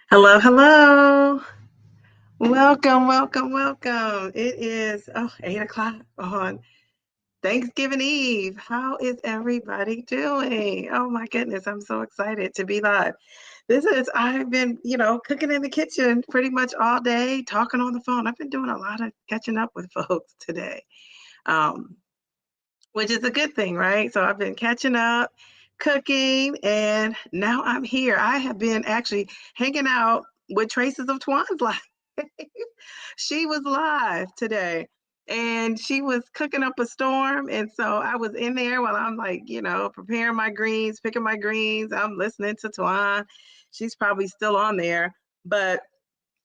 Hello, hello. Welcome, welcome, welcome. It is 8 o'clock on Thanksgiving Eve. How is everybody doing? Oh my goodness, I'm so excited to be live. I've been, cooking in the kitchen pretty much all day, talking on the phone. I've been doing a lot of catching up with folks today, um, which is a good thing, right? So I've been catching up, cooking, and now I'm here. I have been actually hanging out with Traces of Twan's life. She was live today and she was cooking up a storm. And so I was in there while I'm like, preparing my greens, picking my greens. I'm listening to Twan. She's probably still on there, but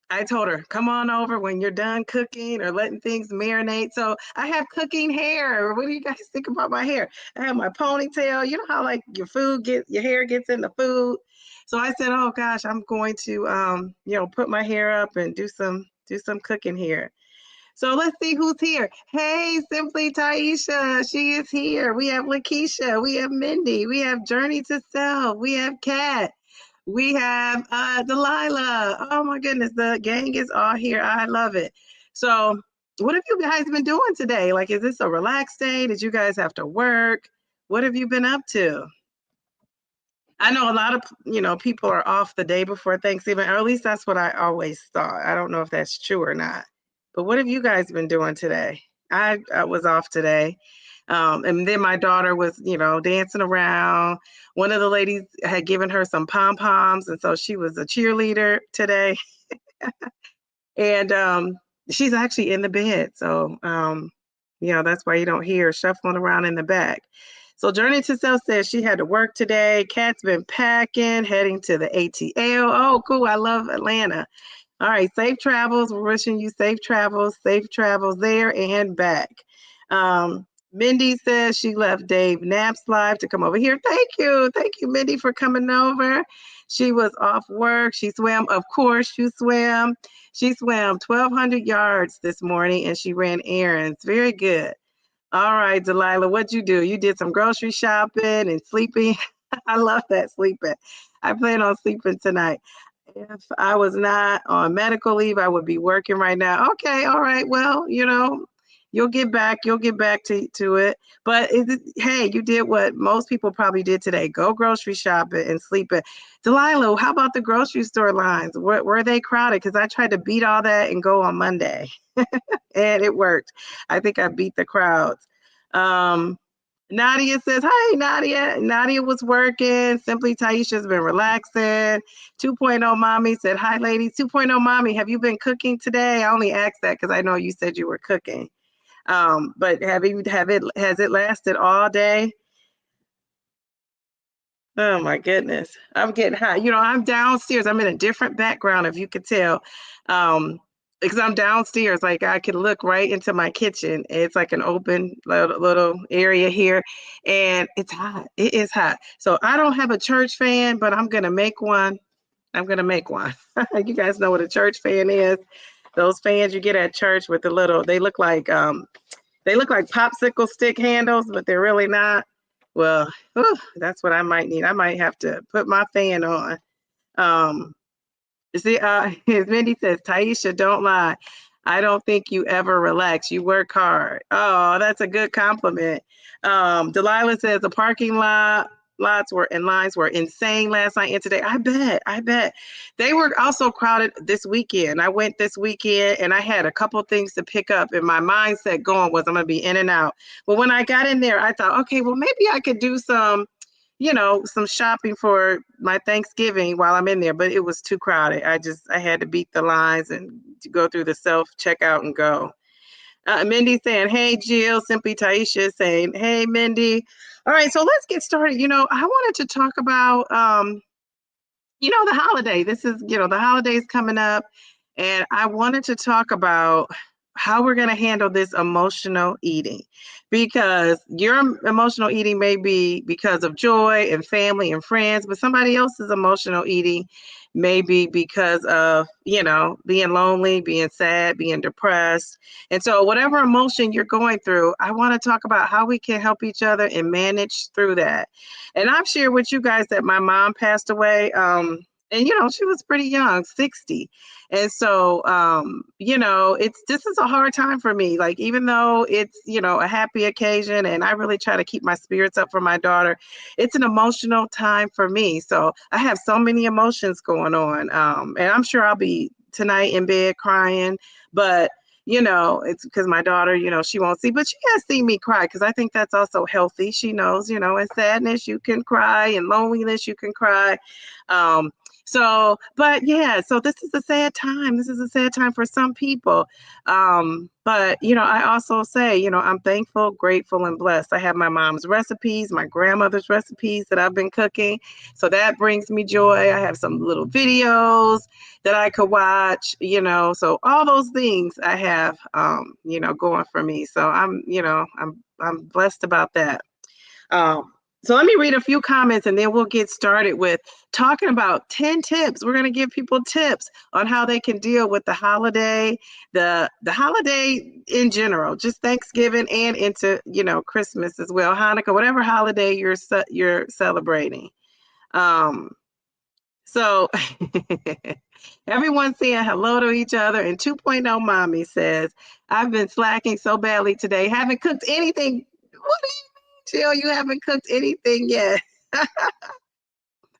I told her, come on over when you're done cooking or letting things marinate. So I have cooking hair. What do you guys think about my hair? I have my ponytail. You know how like your hair gets in the food. So I said, oh gosh, I'm going to put my hair up and do some cooking here. So let's see who's here. Hey, Simply Taisha, she is here. We have Lakeisha, we have Mindy, we have Journey to Self, we have Kat, we have Delilah. Oh my goodness, the gang is all here. I love it. So, what have you guys been doing today? Like, is this a relaxed day? Did you guys have to work? What have you been up to? I know a lot of people are off the day before Thanksgiving, or at least that's what I always thought. I don't know if that's true or not. But what have you guys been doing today? I was off today. And then my daughter was, dancing around. One of the ladies had given her some pom poms, and so she was a cheerleader today. And she's actually in the bed. So, that's why you don't hear her shuffling around in the back. So Journey to Self says she had to work today. Kat's been packing, heading to the ATL. Oh, cool. I love Atlanta. All right. Safe travels. We're wishing you safe travels there and back. Mindy says she left Dave Knapp's live to come over here. Thank you. Thank you, Mindy, for coming over. She was off work. She swam. Of course, you swam. She swam 1,200 yards this morning and she ran errands. Very good. All right, Delilah, what'd you do? You did some grocery shopping and sleeping. I love that sleeping. I plan on sleeping tonight. If I was not on medical leave, I would be working right now. Okay, all right. Well, you'll get back to it. But hey, you did what most people probably did today. Go grocery shopping and sleeping. Delilah, how about the grocery store lines? Were they crowded? Because I tried to beat all that and go on Monday. And it worked. I think I beat the crowds. Um, Nadia says, hi, Nadia. Nadia was working. Simply Taisha's been relaxing. 2.0 Mommy said, hi, ladies. 2.0 Mommy, have you been cooking today? I only asked that because I know you said you were cooking. But has it lasted all day? Oh my goodness. I'm getting hot. I'm downstairs. I'm in a different background, if you could tell. Because I'm downstairs, like I could look right into my kitchen. It's like an open little area here, and it's hot. It is hot. So I don't have a church fan, but I'm gonna make one. I'm gonna make one. You guys know what a church fan is? Those fans you get at church with the little, they look like popsicle stick handles, but they're really not. Well, that's what I might need. I might have to put my fan on. Um, see, as Mindy says, Taisha, don't lie. I don't think you ever relax. You work hard. Oh, that's a good compliment. Delilah says the parking lots were and lines were insane last night and today. I bet. They were also crowded this weekend. I went this weekend and I had a couple things to pick up, and my mindset going was I'm gonna be in and out. But when I got in there, I thought, okay, well maybe I could do some shopping for my Thanksgiving while I'm in there, but it was too crowded. I had to beat the lines and go through the self checkout and go. Mindy saying, hey, Jill. Simply Taisha saying, hey, Mindy. All right, so let's get started. I wanted to talk about, the holiday. This is, the holidays coming up, and I wanted to talk about how we're going to handle this emotional eating, because your emotional eating may be because of joy and family and friends, but somebody else's emotional eating may be because of, being lonely, being sad, being depressed. And so whatever emotion you're going through, I want to talk about how we can help each other and manage through that. And I've shared with you guys that my mom passed away And she was pretty young, 60. And so this is a hard time for me. Like, even though it's a happy occasion and I really try to keep my spirits up for my daughter, it's an emotional time for me. So I have so many emotions going on, and I'm sure I'll be tonight in bed crying, but it's because my daughter, she won't see, but she has seen me cry, because I think that's also healthy. She knows, in sadness you can cry, and loneliness you can cry. But yeah, so this is a sad time. This is a sad time for some people. But I also say, I'm thankful, grateful, and blessed. I have my mom's recipes, my grandmother's recipes that I've been cooking. So that brings me joy. I have some little videos that I could watch, so all those things I have, going for me. So I'm blessed about that. So let me read a few comments, and then we'll get started with talking about 10 tips. We're going to give people tips on how they can deal with the holiday, the holiday in general, just Thanksgiving and into, Christmas as well, Hanukkah, whatever holiday you're celebrating. So everyone's saying hello to each other. And 2.0 Mommy says, I've been slacking so badly today. Haven't cooked anything. What do you mean, Jill? You haven't cooked anything yet.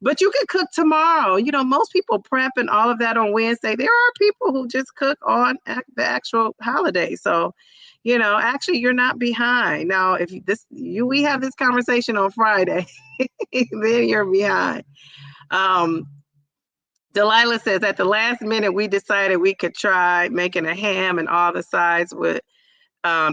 But you can cook tomorrow. Most people prep and all of that on Wednesday. There are people who just cook on the actual holiday. So, actually, you're not behind. Now, if we have this conversation on Friday, then you're behind. Delilah says, at the last minute, we decided we could try making a ham, and all the sides would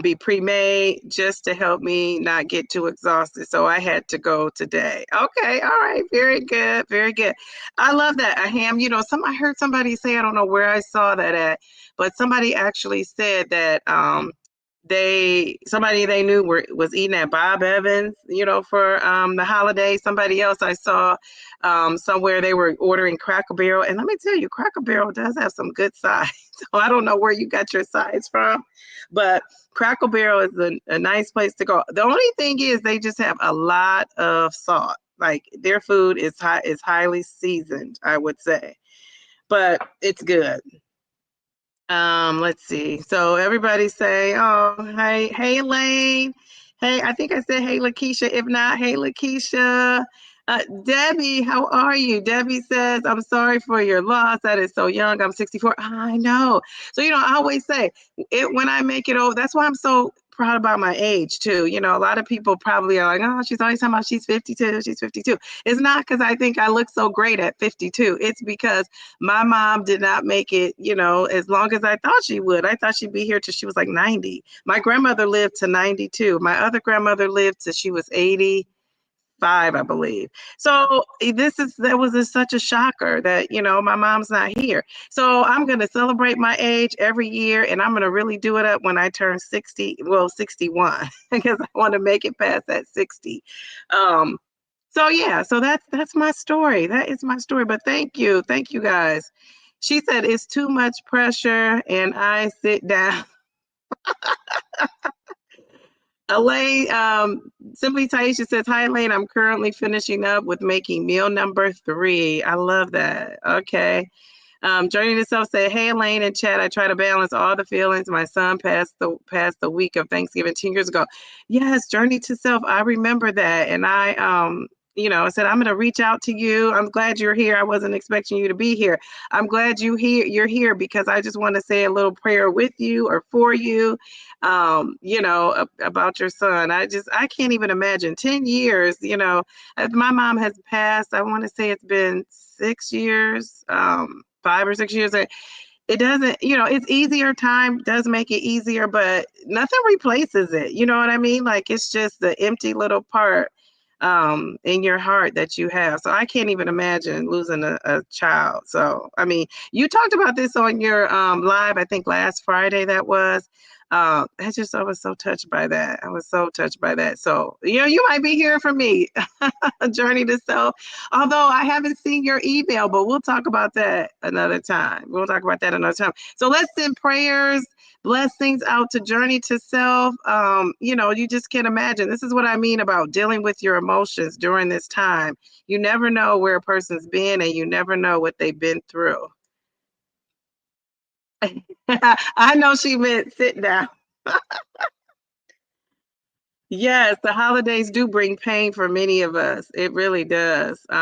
be pre-made just to help me not get too exhausted. So I had to go today. Okay. All right. Very good. Very good. I love that. A ham, I heard somebody say, I don't know where I saw that at, but somebody actually said that somebody they knew was eating at Bob Evans, for the holiday. Somebody else I saw somewhere, they were ordering Cracker Barrel. And let me tell you, Cracker Barrel does have some good sides. So I don't know where you got your sides from, but Cracker Barrel is a nice place to go. The only thing is they just have a lot of salt. Like, their food is highly seasoned, I would say, but it's good. Let's see. So everybody say, oh, hey, Elaine. Hey, I think I said, hey, Lakeisha. If not, hey, Lakeisha. Debbie, how are you? Debbie says, I'm sorry for your loss. That is so young. I'm 64. I know. So, I always say when I make it over, that's why I'm so proud about my age too. A lot of people probably are like, oh, she's always talking about she's 52. She's 52. It's not because I think I look so great at 52. It's because my mom did not make it, as long as I thought she would. I thought she'd be here till she was like 90. My grandmother lived to 92. My other grandmother lived till she was 85, I believe. So that was such a shocker that, my mom's not here. So I'm going to celebrate my age every year, and I'm going to really do it up when I turn 61, because I want to make it past that 60. So yeah, so that's my story. That is my story. But thank you guys. She said it's too much pressure, and I sit down. Elaine, Simply Taisha says, hi, Elaine. I'm currently finishing up with making meal number 3. I love that. Okay. Journey to Self said, hey, Elaine and Chad, I try to balance all the feelings. My son passed the week of Thanksgiving 10 years ago. Yes, Journey to Self. I remember that. And I said, I'm going to reach out to you. I'm glad you're here. I wasn't expecting you to be here. I'm glad you're here, because I just want to say a little prayer with you or for you, about your son. I can't even imagine 10 years, my mom has passed. I want to say it's been 6 years, 5 or 6 years. It doesn't, it's easier. Time does make it easier, but nothing replaces it. You know what I mean? Like, it's just the empty little part in your heart that you have. So I can't even imagine losing a child. So, I mean, you talked about this on your live, I think last Friday that was. I was so touched by that. I was so touched by that. So, you might be hearing from me, a journey to self. Although I haven't seen your email, but we'll talk about that another time. So let's send prayers, blessings out to journey to self. You just can't imagine. This is what I mean about dealing with your emotions during this time. You never know where a person's been, and you never know what they've been through. I know she meant sit down. Yes, the holidays do bring pain for many of us. It really does. They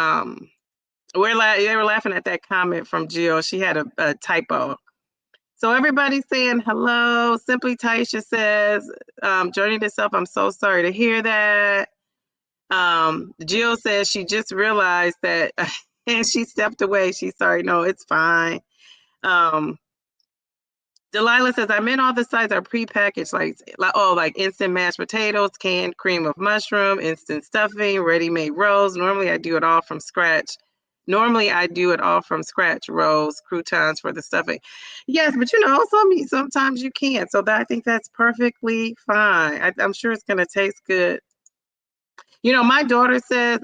were laughing at that comment from Jill. She had a typo. So everybody's saying hello. Simply Taisha says, journey to self, I'm so sorry to hear that. Jill says she just realized that and she stepped away. She's sorry. No, it's fine. Delilah says, I meant all the sides are prepackaged, like instant mashed potatoes, canned cream of mushroom, instant stuffing, ready-made rolls. Normally I do it all from scratch. Rolls, croutons for the stuffing. Yes, but sometimes you can't. So I think that's perfectly fine. I'm sure it's gonna taste good. My daughter says,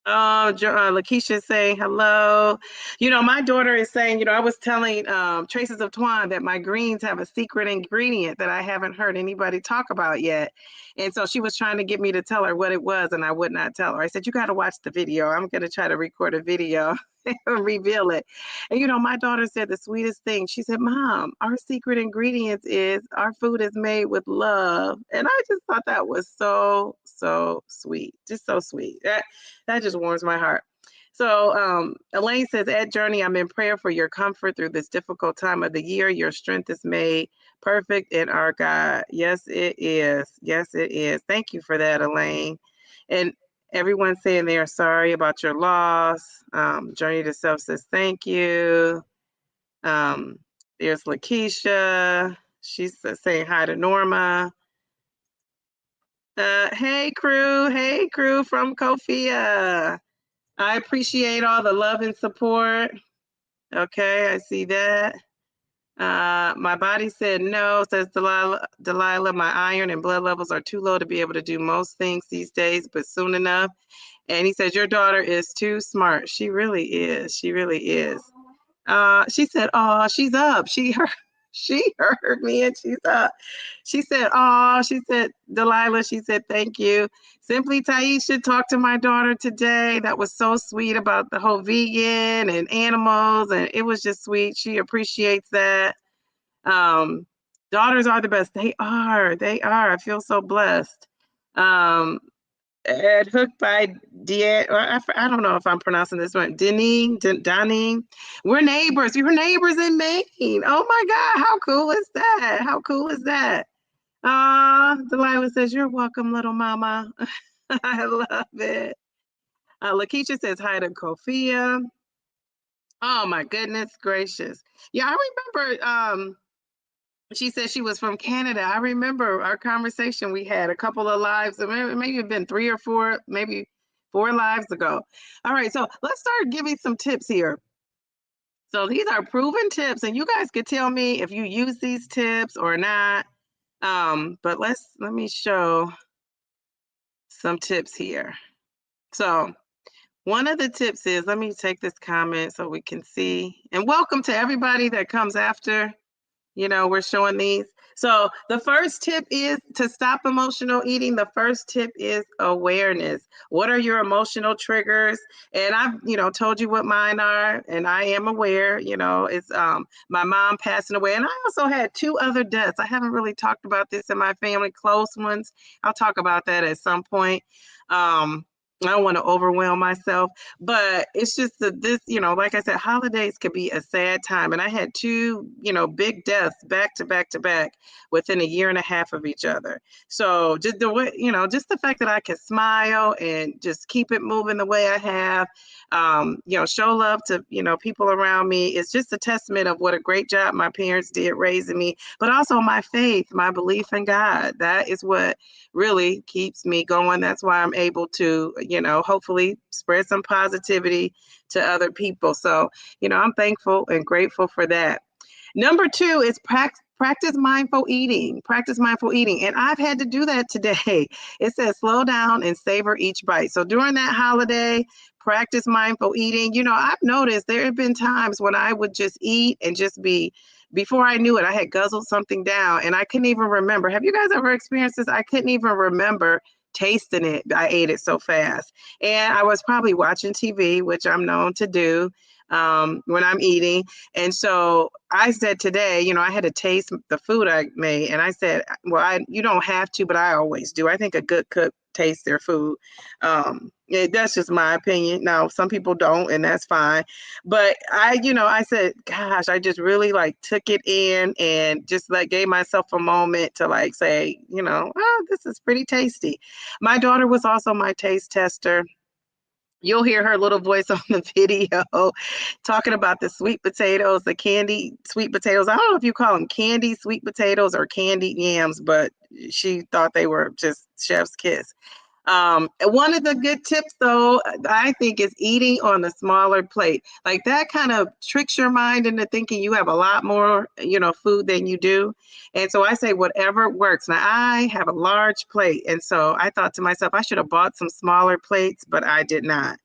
Lakeisha saying hello. My daughter is saying, I was telling Traces of Twan that my greens have a secret ingredient that I haven't heard anybody talk about yet. And so she was trying to get me to tell her what it was, and I would not tell her. I said, you got to watch the video. I'm going to try to record a video and reveal it. And, my daughter said the sweetest thing. She said, Mom, our secret ingredient is our food is made with love. And I just thought that was so, so sweet. Just so sweet. That just warms my heart. So Elaine says, at Journey, I'm in prayer for your comfort through this difficult time of the year. Your strength is made perfect in our God. Yes, it is. Yes, it is. Thank you for that, Elaine. And everyone saying they are sorry about your loss. Journey to Self says, thank you. There's Lakeisha. She's saying hi to Norma. Hey, crew from Kofia. I appreciate all the love and support. Okay, I see that. My body said no, says Delilah. My iron and blood levels are too low to be able to do most things these days, but soon enough. And he says, your daughter is too smart. She really is. She really is. She said, oh, she's up. She heard me and she's up. She said, oh, she said, Delilah, she said, thank you. Simply Taisha talked to my daughter today. That was so sweet about the whole vegan and animals. And it was just sweet. She appreciates that. Daughters are the best. They are. I feel so blessed. At Hooked by I don't know if I'm pronouncing this one. Donning. We're neighbors. We're neighbors in Maine. Oh my God, how cool is that? How cool is that? Delilah says, you're welcome, little mama. I love it. Lakeisha says hi to Kofia. Oh my goodness gracious. Yeah, I remember she said she was from Canada. I remember our conversation we had a couple of lives, maybe it's been 3 or 4, maybe 4 lives ago. All right, so let's start giving some tips here. So these are proven tips, and you guys could tell me if you use these tips or not. But let me show some tips here. So one of the tips is, let me take this comment so we can see, and welcome to everybody that comes after. We're showing these. So the first tip is to stop emotional eating. The first tip is awareness. What are your emotional triggers? And I've, told you what mine are, and I am aware, it's my mom passing away. And I also had 2 other deaths. I haven't really talked about this in my family, close ones. I'll talk about that at some point. I don't want to overwhelm myself, but it's just that this, like I said, holidays could be a sad time. And I had 2, big deaths back to back to back within a year and a half of each other. So just the way, just the fact that I can smile and just keep it moving the way I have, show love to, people around me. It's just a testament of what a great job my parents did raising me, but also my faith, my belief in God. That is what really keeps me going. That's why I'm able to, hopefully spread some positivity to other people. So, I'm thankful and grateful for that. Number two is practice mindful eating. Practice mindful eating. And I've had to do that today. It says slow down and savor each bite. So during that holiday, practice mindful eating. I've noticed there have been times when I would just eat and just before I knew it, I had guzzled something down and I couldn't even remember. Have you guys ever experienced this? I couldn't even remember tasting it. I ate it so fast. And I was probably watching TV, which I'm known to do when I'm eating. And so I said today, I had to taste the food I made. And I said, well, you don't have to, but I always do. I think a good cook tastes their food. That's just my opinion. Now, some people don't, and that's fine. But I said, gosh, I just really took it in and just gave myself a moment to say, oh, this is pretty tasty. My daughter was also my taste tester. You'll hear her little voice on the video talking about the sweet potatoes, the candy sweet potatoes. I don't know if you call them candy sweet potatoes or candied yams, but she thought they were just chef's kiss. One of the good tips, though, I think, is eating on a smaller plate. That kind of tricks your mind into thinking you have a lot more, food than you do. And so I say whatever works. Now, I have a large plate. And so I thought to myself, I should have bought some smaller plates, but I did not.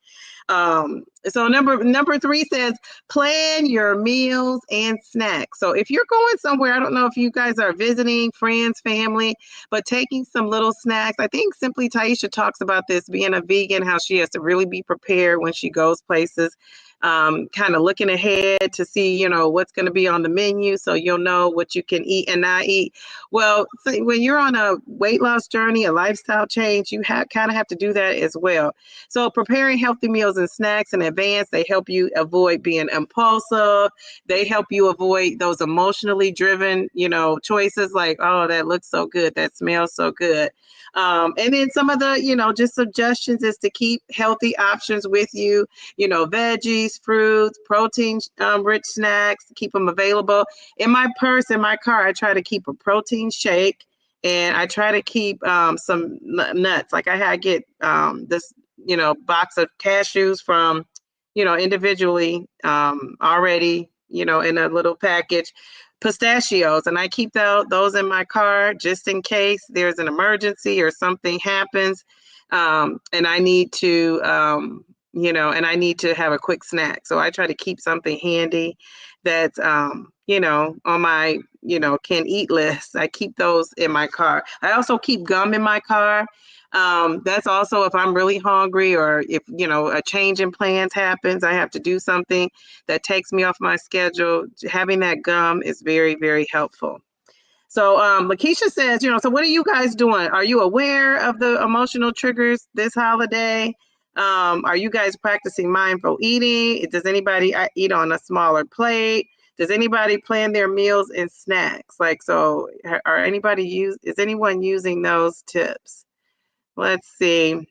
So number three says plan your meals and snacks. So if you're going somewhere, I don't know if you guys are visiting friends, family, but taking some little snacks. I think Simply Taisha talks about this, being a vegan, how she has to really be prepared when she goes places. Kind of looking ahead to see, what's going to be on the menu so you'll know what you can eat and not eat. Well, when you're on a weight loss journey, a lifestyle change, you kind of have to do that as well. So preparing healthy meals and snacks in advance, they help you avoid being impulsive. They help you avoid those emotionally driven, choices like, oh, that looks so good, that smells so good. And then some of the, just suggestions is to keep healthy options with you, veggies, fruits, protein rich snacks, keep them available. In my purse, in my car, I try to keep a protein shake and I try to keep some nuts. I get this, box of cashews from, individually already, in a little package. Pistachios, and I keep those in my car just in case there's an emergency or something happens, and I need to, and I need to have a quick snack. So I try to keep something handy that's, on my, can eat list. I keep those in my car. I also keep gum in my car. That's also if I'm really hungry or if, a change in plans happens, I have to do something that takes me off my schedule. Having that gum is very, very helpful. So Lakeisha says, so what are you guys doing? Are you aware of the emotional triggers this holiday? Are you guys practicing mindful eating? Does anybody eat on a smaller plate? Does anybody plan their meals and snacks? Is anyone using those tips? Let's see.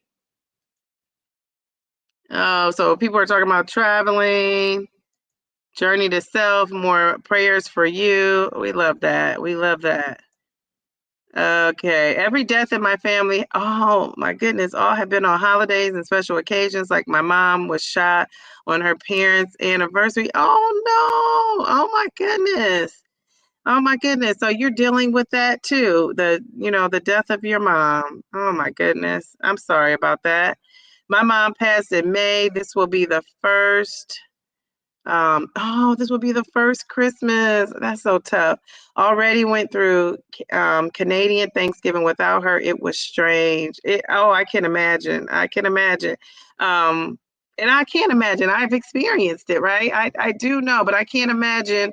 Oh, so people are talking about traveling, journey to self, more prayers for you. We love that. We love that. Okay. Every death in my family, oh my goodness, all have been on holidays and special occasions. Like my mom was shot on her parents' anniversary. Oh no. Oh my goodness. Oh my goodness. So you're dealing with that too. The death of your mom. Oh my goodness. I'm sorry about that. My mom passed in May. This will be the first. This will be the first Christmas. That's so tough. Already went through Canadian Thanksgiving without her. It was strange. I can imagine. I can imagine. And I can't imagine. I've experienced it, right? I do know, but I can't imagine,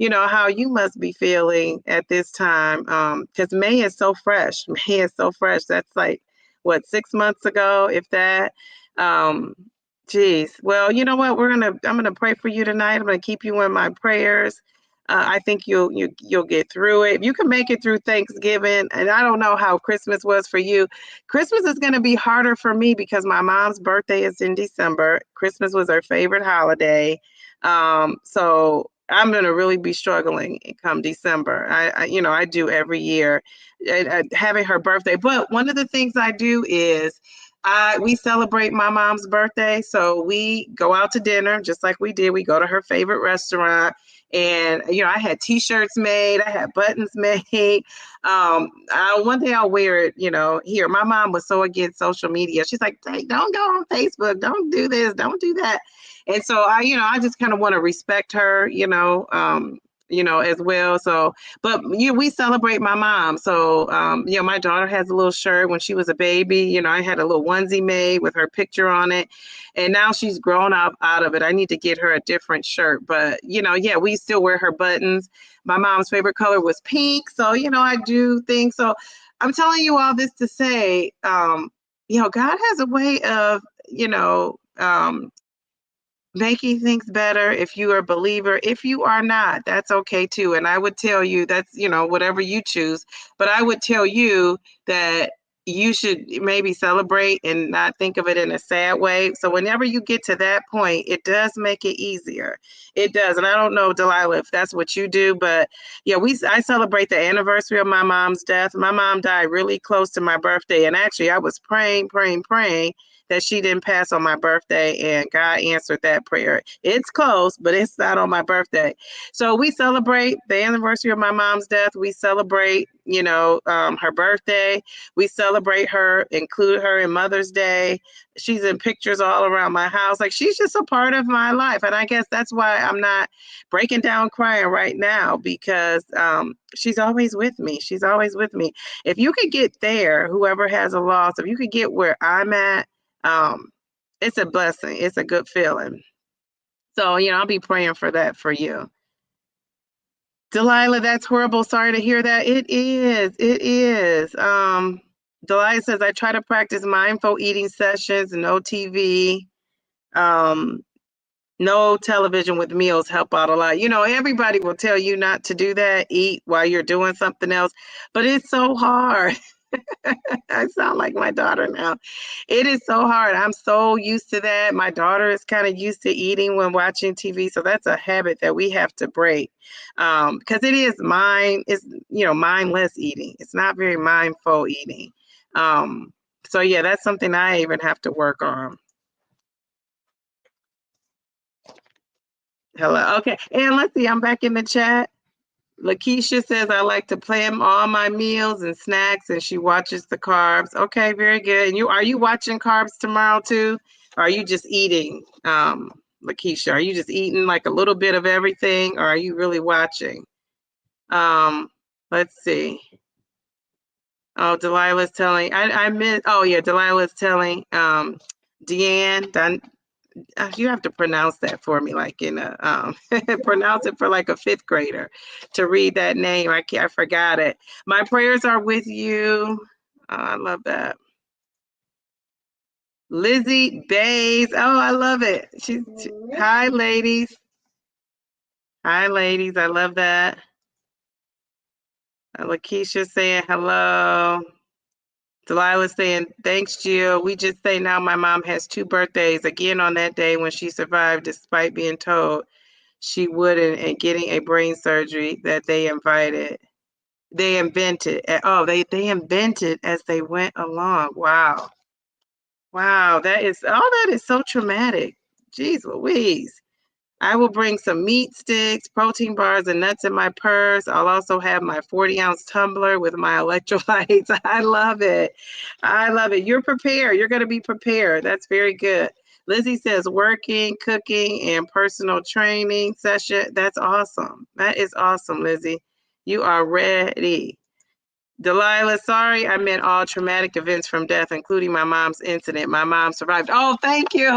how you must be feeling at this time. Because May is so fresh. May is so fresh. That's what, 6 months ago, if that. Geez. Well, you know what? I'm gonna pray for you tonight. I'm gonna keep you in my prayers. I think you'll get through it. You can make it through Thanksgiving, and I don't know how Christmas was for you. Christmas is gonna be harder for me because my mom's birthday is in December. Christmas was her favorite holiday, so I'm gonna really be struggling come December. I do every year, having her birthday. But one of the things I do is We celebrate my mom's birthday, so we go out to dinner just like we did. We go to her favorite restaurant, and I had T-shirts made, I had buttons made. One day I'll wear it. Here, my mom was so against social media. She's like, hey, don't go on Facebook, don't do this, don't do that. And so I just kind of want to respect her, as well. So, but we celebrate my mom. So, my daughter has a little shirt when she was a baby. I had a little onesie made with her picture on it, and now she's grown up out of it. I need to get her a different shirt, but yeah, we still wear her buttons. My mom's favorite color was pink, so I do things. So, I'm telling you all this to say, God has a way of, making things better. If you are a believer, if you are not, that's okay too. And I would tell you that's, whatever you choose, but I would tell you that you should maybe celebrate and not think of it in a sad way. So whenever you get to that point, it does make it easier. It does. And I don't know, Delilah, if that's what you do, but yeah, I celebrate the anniversary of my mom's death. My mom died really close to my birthday. And actually I was praying that she didn't pass on my birthday, and God answered that prayer. It's close, but it's not on my birthday. So we celebrate the anniversary of my mom's death. We celebrate, her birthday. We celebrate her, include her in Mother's Day. She's in pictures all around my house. Like, she's just a part of my life. And I guess that's why I'm not breaking down crying right now, because she's always with me. She's always with me. If you could get there, whoever has a loss, if you could get where I'm at, it's a blessing. It's a good feeling. So, I'll be praying for that for you. Delilah, that's horrible. Sorry to hear that. It is. It is. Delilah says, I try to practice mindful eating sessions, no TV, no television with meals help out a lot. Everybody will tell you not to do that, eat while you're doing something else, but it's so hard. I sound like my daughter now. It is so hard. I'm so used to that. My daughter is kind of used to eating when watching TV. So that's a habit that we have to break. Because it's mindless eating. It's not very mindful eating. So yeah, that's something I even have to work on. Hello. Okay. And let's see, I'm back in the chat. Lakeisha says, I like to plan all my meals and snacks, and she watches the carbs. Okay, very good. And are you watching carbs tomorrow too? Or are you just eating, Lakeisha? Are you just eating like a little bit of everything, or are you really watching? Let's see. Oh, Delilah's telling, Delilah's telling Deanne, you have to pronounce that for me, like in a pronounce it for like a fifth grader to read that name. I forgot it. My prayers are with you. Oh, I love that. Lizzie Bays. Oh, I love it. Hi, ladies. Hi, ladies. I love that. Lakeisha saying hello. Delilah saying, thanks, Jill. We just say now my mom has 2 birthdays. Again, on that day when she survived despite being told she wouldn't, and getting a brain surgery that they invented. They invented as they went along. Wow. That is so traumatic. Jeez Louise. I will bring some meat sticks, protein bars, and nuts in my purse. I'll also have my 40-ounce tumbler with my electrolytes. I love it. You're prepared. You're going to be prepared. That's very good. Lizzie says working, cooking, and personal training session. That's awesome. That is awesome, Lizzie. You are ready. Delilah, sorry, I meant all traumatic events from death, including my mom's incident. My mom survived. Oh, thank you.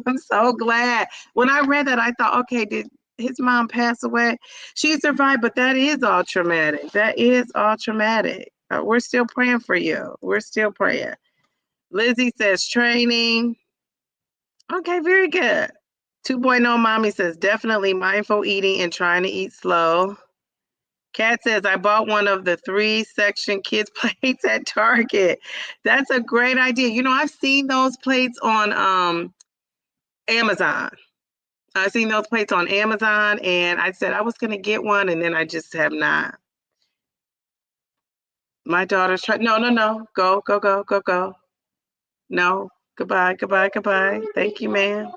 I'm so glad. When I read that, I thought, okay, did his mom pass away? She survived, but that is all traumatic. That is all traumatic. We're still praying for you. We're still praying. Lizzie says training. Okay, very good. 2.0 Mommy says definitely mindful eating and trying to eat slow. Kat says, I bought one of the 3-section kids plates at Target. That's a great idea. I've seen those plates on Amazon. I've seen those plates on Amazon, and I said I was going to get one, and then I just have not. My daughter's trying. No. Go. No. Goodbye, goodbye, goodbye. Thank you, ma'am.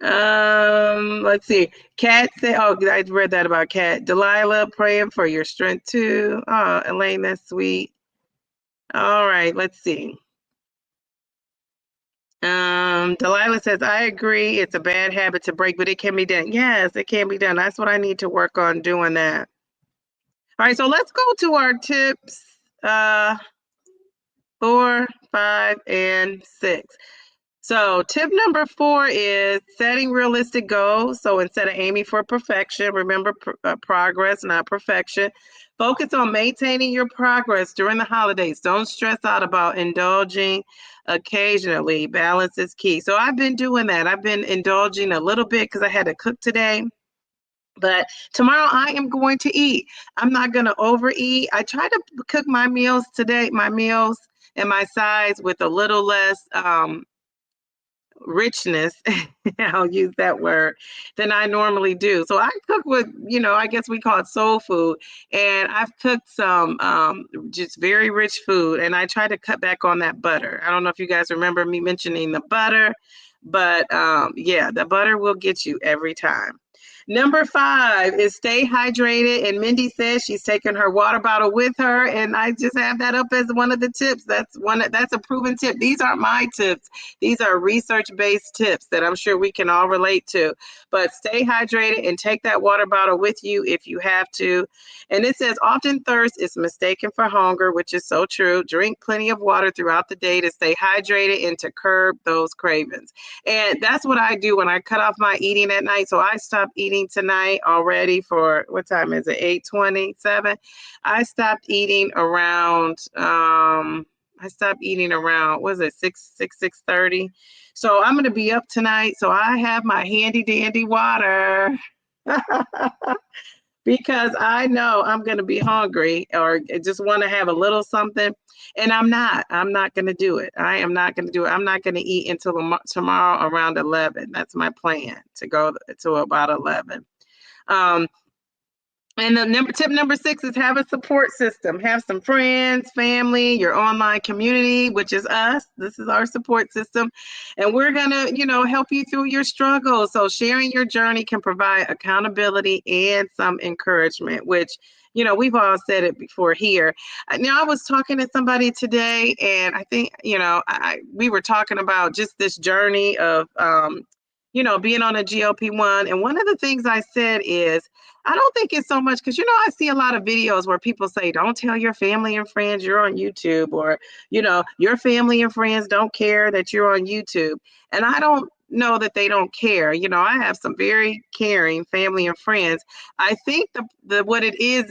Let's see. Kat said, oh, I read that about Kat. Delilah, praying for your strength too. Oh, Elaine, that's sweet. All right, let's see. Delilah says, I agree. It's a bad habit to break, but it can be done. Yes, it can be done. That's what I need to work on doing that. All right, so let's go to our tips. 4, 5, and 6. So, tip number 4 is setting realistic goals. So, instead of aiming for perfection, remember progress, not perfection. Focus on maintaining your progress during the holidays. Don't stress out about indulging occasionally. Balance is key. So, I've been doing that. I've been indulging a little bit because I had to cook today. But tomorrow I am going to eat. I'm not going to overeat. I try to cook my meals today, my meals and my sides with a little less richness, I'll use that word, than I normally do. So I cook with, I guess we call it soul food. And I've cooked some just very rich food. And I try to cut back on that butter. I don't know if you guys remember me mentioning the butter, but yeah, the butter will get you every time. Number 5 is stay hydrated. And Mindy says she's taking her water bottle with her. And I just have that up as one of the tips. That's a proven tip. These aren't my tips. These are research-based tips that I'm sure we can all relate to. But stay hydrated and take that water bottle with you if you have to. And it says often thirst is mistaken for hunger, which is so true. Drink plenty of water throughout the day to stay hydrated and to curb those cravings. And that's what I do when I cut off my eating at night. So I stopped eating tonight already for what time is it? 8:27. I stopped eating around was it 6:30. So I'm gonna be up tonight. So I have my handy dandy water. Because I know I'm going to be hungry or just want to have a little something. And I'm not. I'm not going to do it. I am not going to do it. I'm not going to eat until tomorrow around 11. That's my plan, to go to about 11. And the tip number 6 is have a support system. Have some friends, family, your online community, which is us. This is our support system. And we're going to, help you through your struggles. So sharing your journey can provide accountability and some encouragement, which, we've all said it before here. Now, I was talking to somebody today, and I think, we were talking about just this journey of, being on a GLP-1. And one of the things I said is, I don't think it's so much because, I see a lot of videos where people say, don't tell your family and friends you're on YouTube, or, your family and friends don't care that you're on YouTube. And I don't know that they don't care. I have some very caring family and friends. I think the what it is,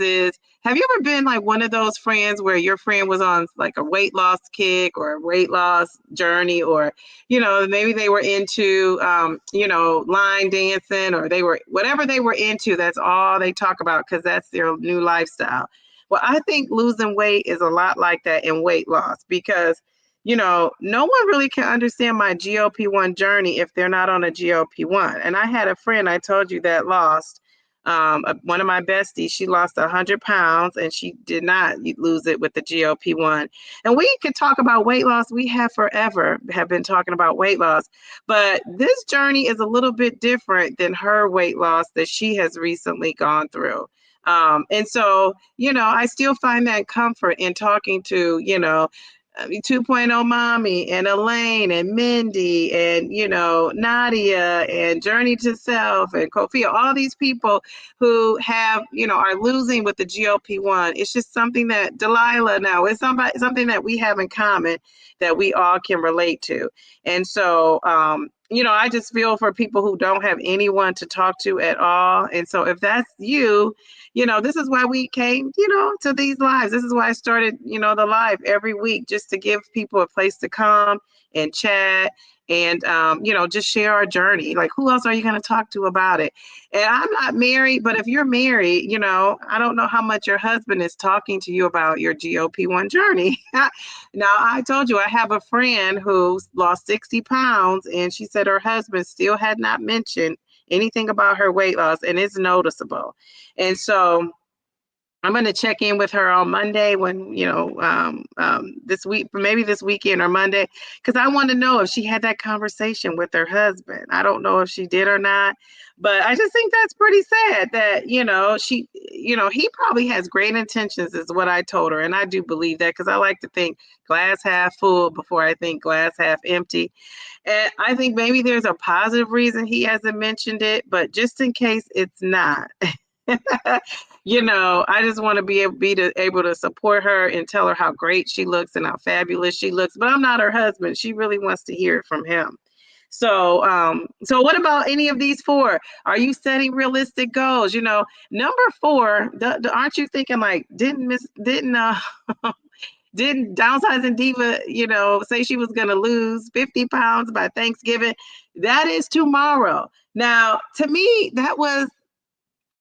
have you ever been like one of those friends where your friend was on like a weight loss kick or a weight loss journey, or maybe they were into, line dancing, or they were, whatever they were into, that's all they talk about because that's their new lifestyle. Well, I think losing weight is a lot like that in weight loss because, no one really can understand my GLP-1 journey if they're not on a GLP-1. And I had a friend I told you that lost, one of my besties, she lost 100 pounds and she did not lose it with the GLP-1. And we could talk about weight loss. We have been talking about weight loss, but this journey is a little bit different than her weight loss that she has recently gone through. And so, I still find that comfort in talking to, 2.0 Mommy and Elaine and Mindy and, Nadia and Journey to Self and Kofia, all these people who have, are losing with the GLP-1. It's just something that Delilah now is something that we have in common that we all can relate to. And so, I just feel for people who don't have anyone to talk to at all. And so if that's you, this is why we came, to these lives. This is why I started, the live every week, just to give people a place to come and chat and, just share our journey. Like, who else are you going to talk to about it? And I'm not married, but if you're married, I don't know how much your husband is talking to you about your GLP-1 journey. Now, I told you I have a friend who lost 60 pounds, and she said her husband still had not mentioned anything about her weight loss, and it's noticeable. And so I'm going to check in with her on Monday when, this week, maybe this weekend or Monday, because I want to know if she had that conversation with her husband. I don't know if she did or not, but I just think that's pretty sad that, he probably has great intentions, is what I told her. And I do believe that because I like to think glass half full before I think glass half empty. And I think maybe there's a positive reason he hasn't mentioned it, but just in case it's not. I just want to able to support her and tell her how great she looks and how fabulous she looks. But I'm not her husband. She really wants to hear it from him. So what about any of these four? Are you setting realistic goals? Number four, aren't you thinking like, didn't Downsizing Diva, say she was going to lose 50 pounds by Thanksgiving? That is tomorrow. Now, to me, that was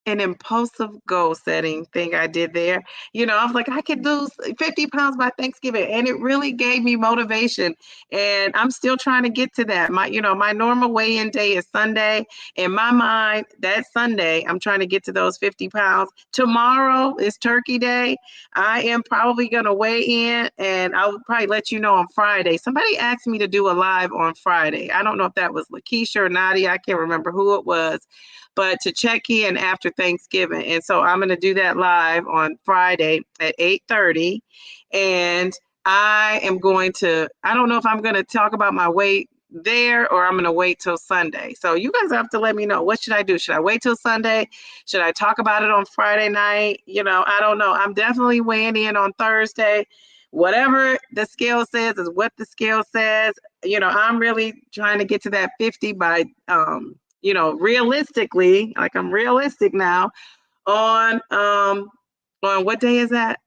an impulsive goal setting thing I did there. I was like, I could lose 50 pounds by Thanksgiving. And it really gave me motivation. And I'm still trying to get to that. My normal weigh-in day is Sunday. In my mind, that Sunday, I'm trying to get to those 50 pounds. Tomorrow is Turkey Day. I am probably going to weigh in, and I'll probably let you know on Friday. Somebody asked me to do a live on Friday. I don't know if that was Lakeisha or Nadia. I can't remember who it was, but to check in after Thanksgiving. And so I'm going to do that live on Friday at 8:30. And I don't know if I'm going to talk about my weight there or I'm going to wait till Sunday. So you guys have to let me know, what should I do? Should I wait till Sunday? Should I talk about it on Friday night? I don't know. I'm definitely weighing in on Thursday. Whatever the scale says is what the scale says. I'm really trying to get to that 50 by realistically, like I'm realistic now on what day is that?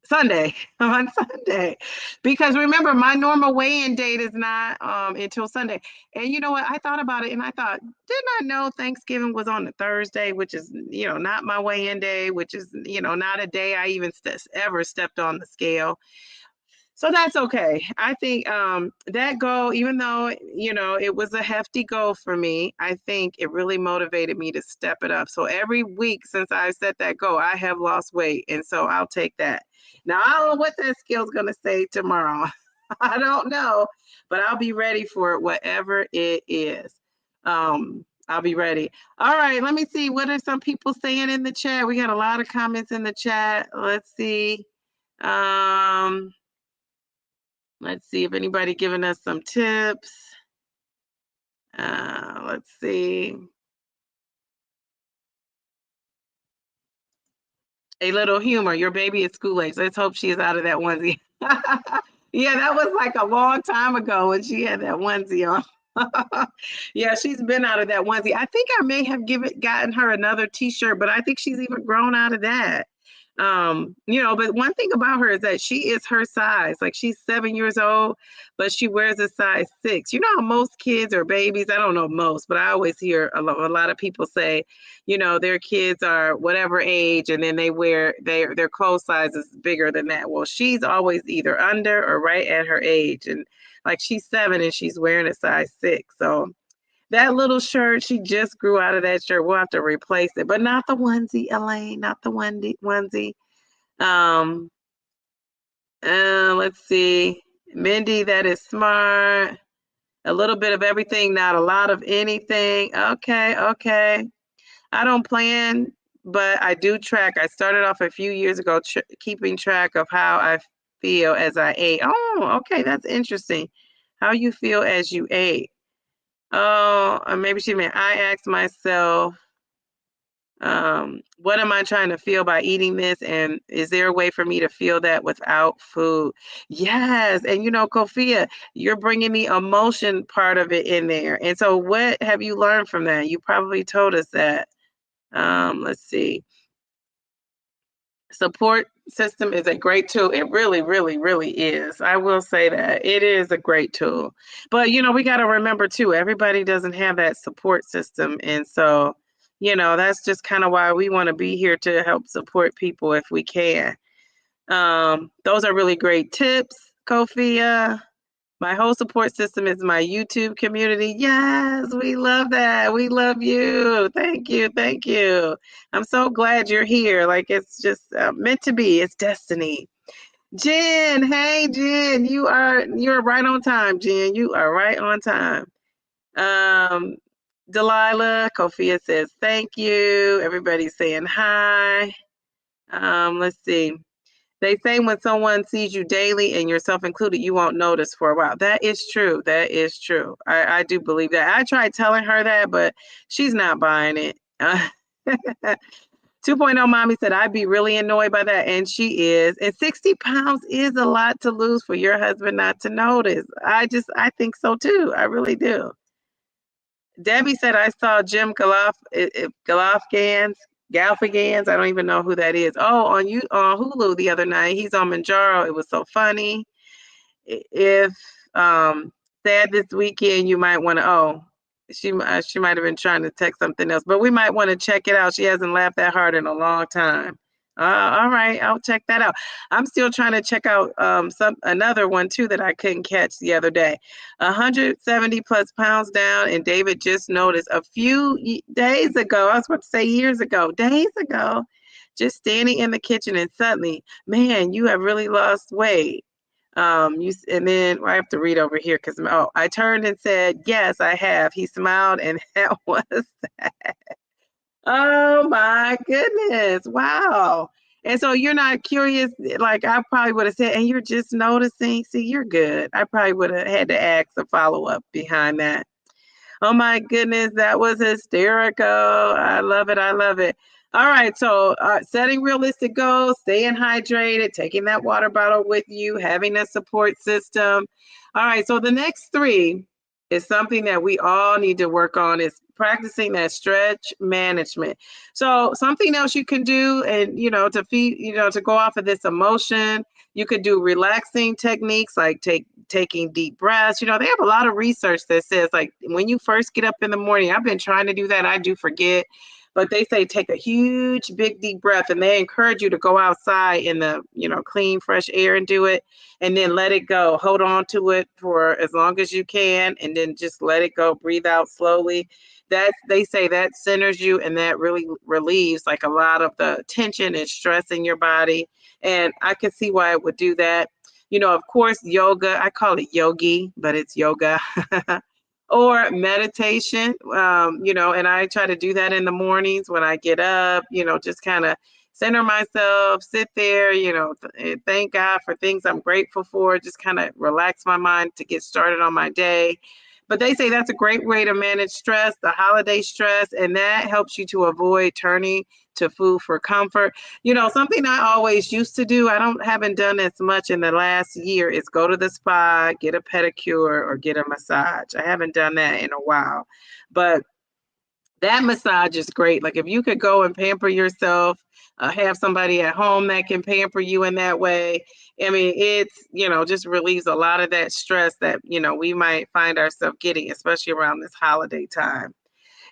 Sunday. On Sunday. Because remember, my normal weigh-in date is not until Sunday. And you know what? I thought about it and I thought, didn't I know Thanksgiving was on the Thursday, which is, not my weigh-in day, which is, not a day I even ever stepped on the scale. So that's okay. I think that goal, even though, it was a hefty goal for me, I think it really motivated me to step it up. So every week since I set that goal, I have lost weight. And so I'll take that. Now, I don't know what that scale is going to say tomorrow. I don't know, but I'll be ready for it, whatever it is. I'll be ready. All right, let me see. What are some people saying in the chat? We got a lot of comments in the chat. Let's see. Let's see if anybody giving us some tips. Let's see. A little humor. Your baby is school age. Let's hope she is out of that onesie. Yeah, that was like a long time ago when she had that onesie on. Yeah, she's been out of that onesie. I think I may have gotten her another t-shirt, but I think she's even grown out of that. But one thing about her is that she is her size. Like, she's 7 years old, but she wears a size 6. You know how most kids or babies, I don't know most, but I always hear a lot of people say, their kids are whatever age and then they wear their clothes size is bigger than that. Well, she's always either under or right at her age. And like, she's 7 and she's wearing a size 6. So that little shirt, she just grew out of that shirt. We'll have to replace it, but not the onesie, Elaine, not the onesie. Let's see. Mindy, that is smart. A little bit of everything, not a lot of anything. Okay. I don't plan, but I do track. I started off a few years ago keeping track of how I feel as I ate. Oh, okay, that's interesting. How you feel as you ate. Oh, or maybe she meant I asked myself, what am I trying to feel by eating this? And is there a way for me to feel that without food? Yes. And Kofia, you're bringing the emotion part of it in there. And so what have you learned from that? You probably told us that. Let's see. Support system is a great tool. It really, really, really is. I will say that it is a great tool. But, we got to remember too, everybody doesn't have that support system. And so, that's just kind of why we want to be here to help support people if we can. Those are really great tips, Kofia. My whole support system is my YouTube community. Yes, we love that. We love you. Thank you. Thank you. I'm so glad you're here. Like it's just meant to be. It's destiny. Jen, hey Jen, you're right on time, Jen. You are right on time. Um, Delilah, Kofia says thank you. Everybody's saying hi. Let's see. They say when someone sees you daily and yourself included, you won't notice for a while. That is true. That is true. I do believe that. I tried telling her that, but she's not buying it. 2.0 mommy said, I'd be really annoyed by that. And she is. And 60 pounds is a lot to lose for your husband not to notice. I think so too. I really do. Debbie said, I saw Jim Gaffigan's. I don't even know who that is. Oh, on Hulu the other night. He's on Mounjaro. It was so funny. If sad this weekend, you might want to. Oh, she might have been trying to text something else, but we might want to check it out. She hasn't laughed that hard in a long time. All right, I'll check that out. I'm still trying to check out another one too that I couldn't catch the other day. 170 plus pounds down, and David just noticed a few days ago. I was about to say years ago, days ago, just standing in the kitchen, and suddenly, man, you have really lost weight. And then I have to read over here because I turned and said, yes, I have. He smiled, and that was that. Oh my goodness. Wow. And so you're not curious, like I probably would have said, and you're just noticing. See, you're good. I probably would have had to ask a follow-up behind that. Oh my goodness, that was hysterical. I love it. I love it. All right, so setting realistic goals, staying hydrated, taking that water bottle with you, having a support system. All right, so the next three is something that we all need to work on is practicing that stretch management. So something else you can do, and to go off of this emotion, you could do relaxing techniques like taking deep breaths. They have a lot of research that says like when you first get up in the morning, I've been trying to do that. I do forget, but they say take a huge, big, deep breath, and they encourage you to go outside in the, clean, fresh air and do it, and then let it go. Hold on to it for as long as you can, and then just let it go. Breathe out slowly. They say that centers you, and that really relieves like a lot of the tension and stress in your body. And I can see why it would do that. Of course, yoga, I call it yogi, but it's yoga. Or meditation, and I try to do that in the mornings when I get up, just kind of center myself, sit there, thank God for things I'm grateful for, just kind of relax my mind to get started on my day. But they say that's a great way to manage stress, the holiday stress, and that helps you to avoid turning to food for comfort. Something I always used to do, haven't done as much in the last year, is go to the spa, get a pedicure, or get a massage. I haven't done that in a while, but that massage is great. Like if you could go and pamper yourself, have somebody at home that can pamper you in that way. I mean, it's, just relieves a lot of that stress that, we might find ourselves getting, especially around this holiday time.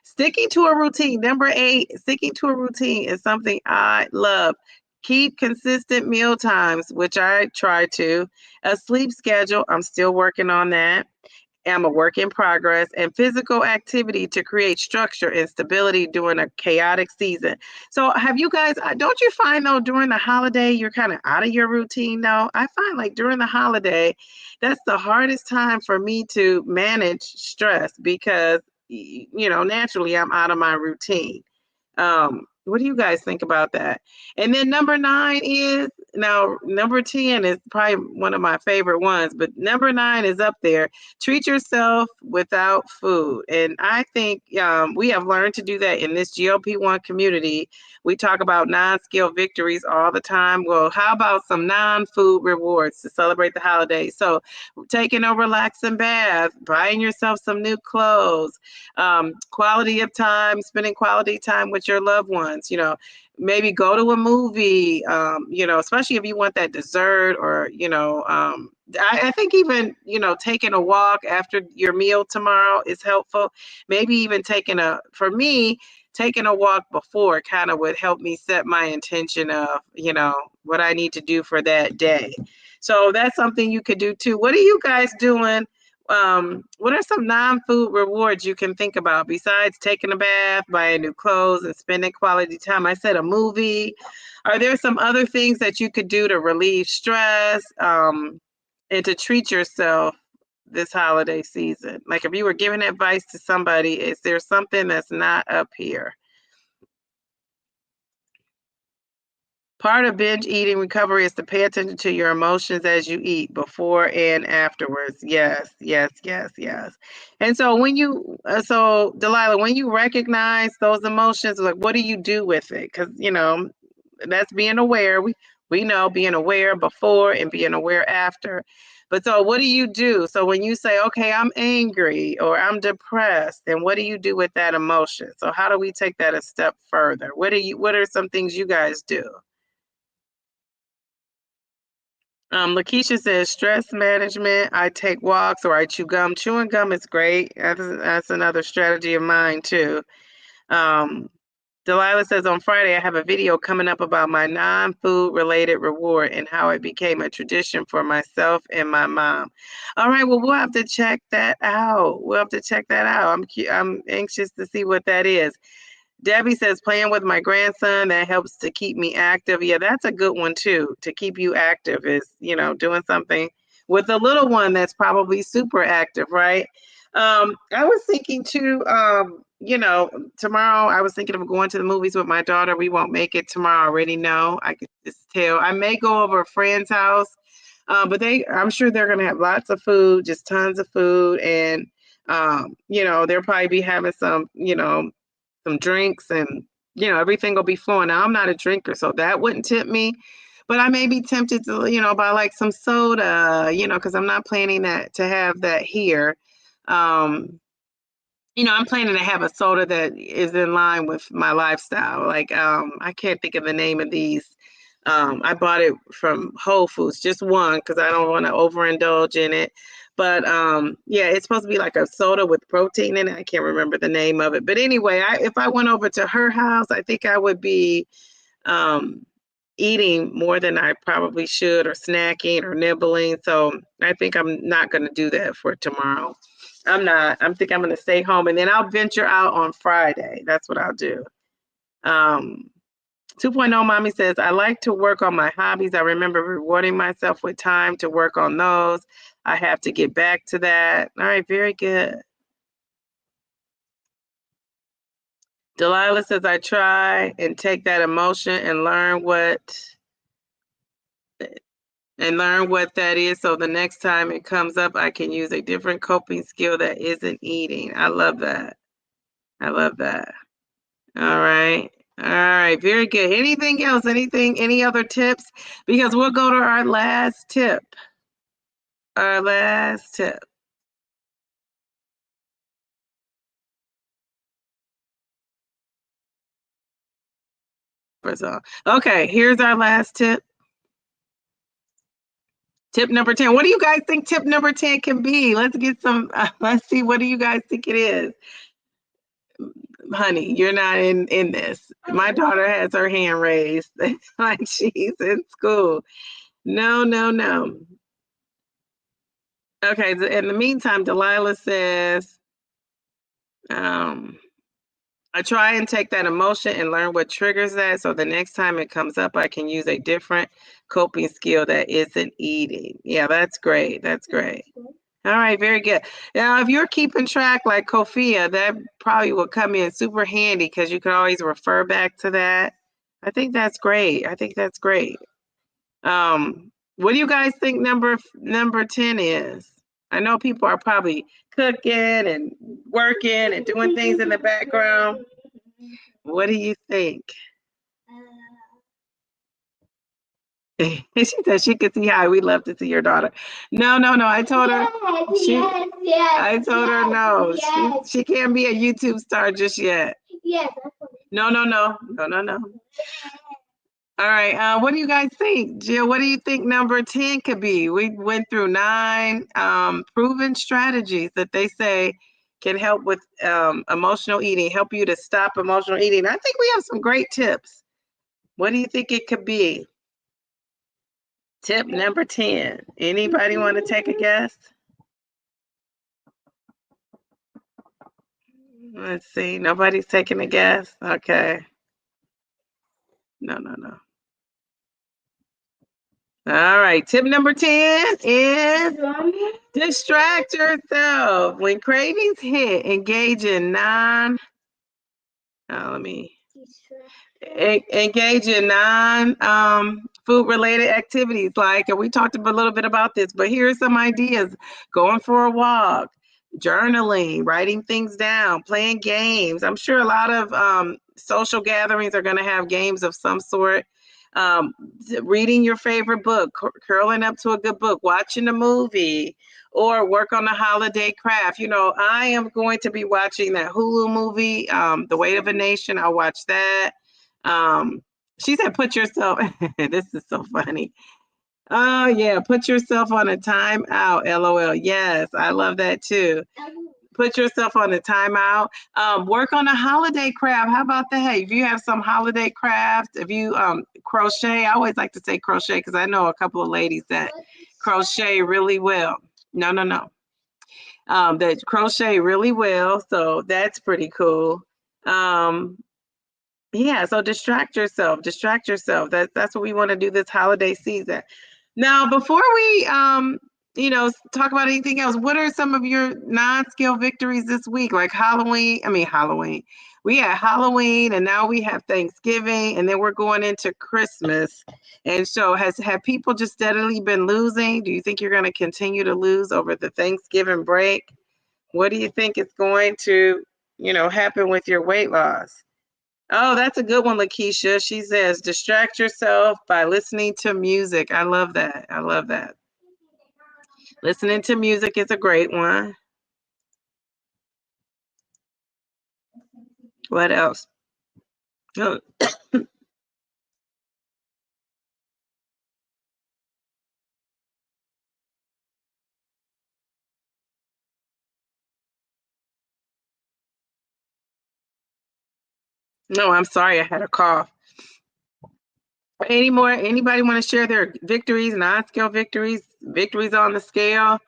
Sticking to a routine. Number 8, sticking to a routine is something I love. Keep consistent meal times, which I try to. A sleep schedule. I'm still working on that. I'm a work in progress, and physical activity to create structure and stability during a chaotic season. So have you guys, don't you find though during the holiday, you're kind of out of your routine though? I find like during the holiday, that's the hardest time for me to manage stress because, naturally I'm out of my routine. What do you guys think about that? And then number 9 is, now number 10 is probably one of my favorite ones, but number 9 is up there. Treat yourself without food. And I think we have learned to do that in this GLP-1 community. We talk about non-scale victories all the time. Well, how about some non-food rewards to celebrate the holidays? So taking a relaxing bath, buying yourself some new clothes, quality of time, spending quality time with your loved ones, maybe go to a movie, especially if you want that dessert or, I think even, taking a walk after your meal tomorrow is helpful. Maybe even for me, taking a walk before kind of would help me set my intention of, what I need to do for that day. So that's something you could do too. What are you guys doing? What are some non-food rewards you can think about besides taking a bath, buying new clothes, and spending quality time? I said a movie. Are there some other things that you could do to relieve stress, and to treat yourself this holiday season? Like if you were giving advice to somebody, is there something that's not up here? Part of binge eating recovery is to pay attention to your emotions as you eat, before and afterwards. Yes, yes, yes, yes. And so Delilah, when you recognize those emotions, like what do you do with it? Because that's being aware. We know being aware before and being aware after. But so what do you do? So when you say, okay, I'm angry or I'm depressed, then what do you do with that emotion? So how do we take that a step further? What are some things you guys do? Lakeisha says stress management. I take walks or I chew gum. Chewing gum is great. That's another strategy of mine too. Um, Delilah says on Friday I have a video coming up about my non-food related reward and how it became a tradition for myself and my mom. All right, well we'll have to check that out. I'm anxious to see what that is. Debbie says playing with my grandson, that helps to keep me active. Yeah, that's a good one too. To keep you active is, doing something with a little one that's probably super active, right? I was thinking too, tomorrow I was thinking of going to the movies with my daughter. We won't make it tomorrow. I already know. I could just tell. I may go over a friend's house, but I'm sure they're gonna have lots of food, just tons of food, and they'll probably be having some drinks, and everything will be flowing. Now I'm not a drinker, so that wouldn't tempt me, but I may be tempted to buy like some soda, because I'm not planning to have that here. um I'm planning to have a soda that is in line with my lifestyle. Like, I can't think of the name of these. I bought it from Whole Foods, just one, because I don't want to overindulge in it. But yeah, it's supposed to be like a soda with protein in it. I can't remember the name of it. But anyway, if I went over to her house, I think I would be um, eating more than I probably should, or snacking or nibbling. So I think I'm not going to do that for tomorrow. I'm not. I think I'm going to stay home, and then I'll venture out on Friday. That's what I'll do. Um, 2.0 Mommy says, I like to work on my hobbies. I remember rewarding myself with time to work on those. I have to get back to that. All right, very good. Delilah says, I try and take that emotion and learn what that is, so the next time it comes up, I can use a different coping skill that isn't eating. I love that. I love that. All right. All right. Very good. Anything else? Any other tips? Because we'll go to our last tip. Our last tip. Okay, here's our last tip. Tip number 10. What do you guys think tip number 10 can be? Let's get some, let's see. What do you guys think it is? Honey, you're not in this. My daughter has her hand raised like she's in school. No, no, no. Okay, in the meantime, Delilah says, I try and take that emotion and learn what triggers that, so the next time it comes up, I can use a different coping skill that isn't eating. Yeah, that's great. That's great. All right, very good. Now, if you're keeping track like Kofia, that probably will come in super handy because you can always refer back to that. I think that's great. I think that's great. What do you guys think number 10 is? I know people are probably cooking and working and doing things in the background. What do you think? She said she could see how we love to see your daughter. No, no, no. I told her I told her no. She can't be a YouTube star just yet. No, no, no, no, no, no. All right. What do you guys think, Jill? What do you think number 10 could be? We went through 9 proven strategies that they say can help with emotional eating, help you to stop emotional eating. I think we have some great tips. What do you think it could be? Tip number 10. Anybody want to take a guess? Let's see. Nobody's taking a guess. Okay. No, no, no. All right. Tip number 10 is distract yourself. When cravings hit, engage in let me engage in non food related activities, like, and we talked a little bit about this, but here are some ideas: going for a walk, journaling, writing things down, playing games. I'm sure a lot of social gatherings are going to have games of some sort. um, Reading your favorite book, curling up to a good book, watching a movie, or work on a holiday craft. You know, I am going to be watching that Hulu movie, The Weight of a Nation. I'll watch that. Um, she said, put yourself, this is so funny. Oh, yeah, put yourself on a timeout, LOL. Yes, I love that too. Put yourself on a timeout. Work on a holiday craft. How about that? Hey, if you have some holiday craft, if you crochet, I always like to say crochet because I know a couple of ladies that crochet really well. No, no, no. That crochet really well. So that's pretty cool. Um, yeah, so distract yourself. Distract yourself. That's what we want to do this holiday season. Now, before we talk about anything else, what are some of your non-scale victories this week? Like Halloween. I mean Halloween. We had Halloween and now we have Thanksgiving and then we're going into Christmas. And so have people just steadily been losing? Do you think you're going to continue to lose over the Thanksgiving break? What do you think is going to, happen with your weight loss? Oh, that's a good one, Lakeisha. She says, distract yourself by listening to music. I love that. I love that. Listening to music is a great one. What else? Oh, no, I'm sorry. I had a cough. Anybody want to share their victories, non-scale victories, victories on the scale?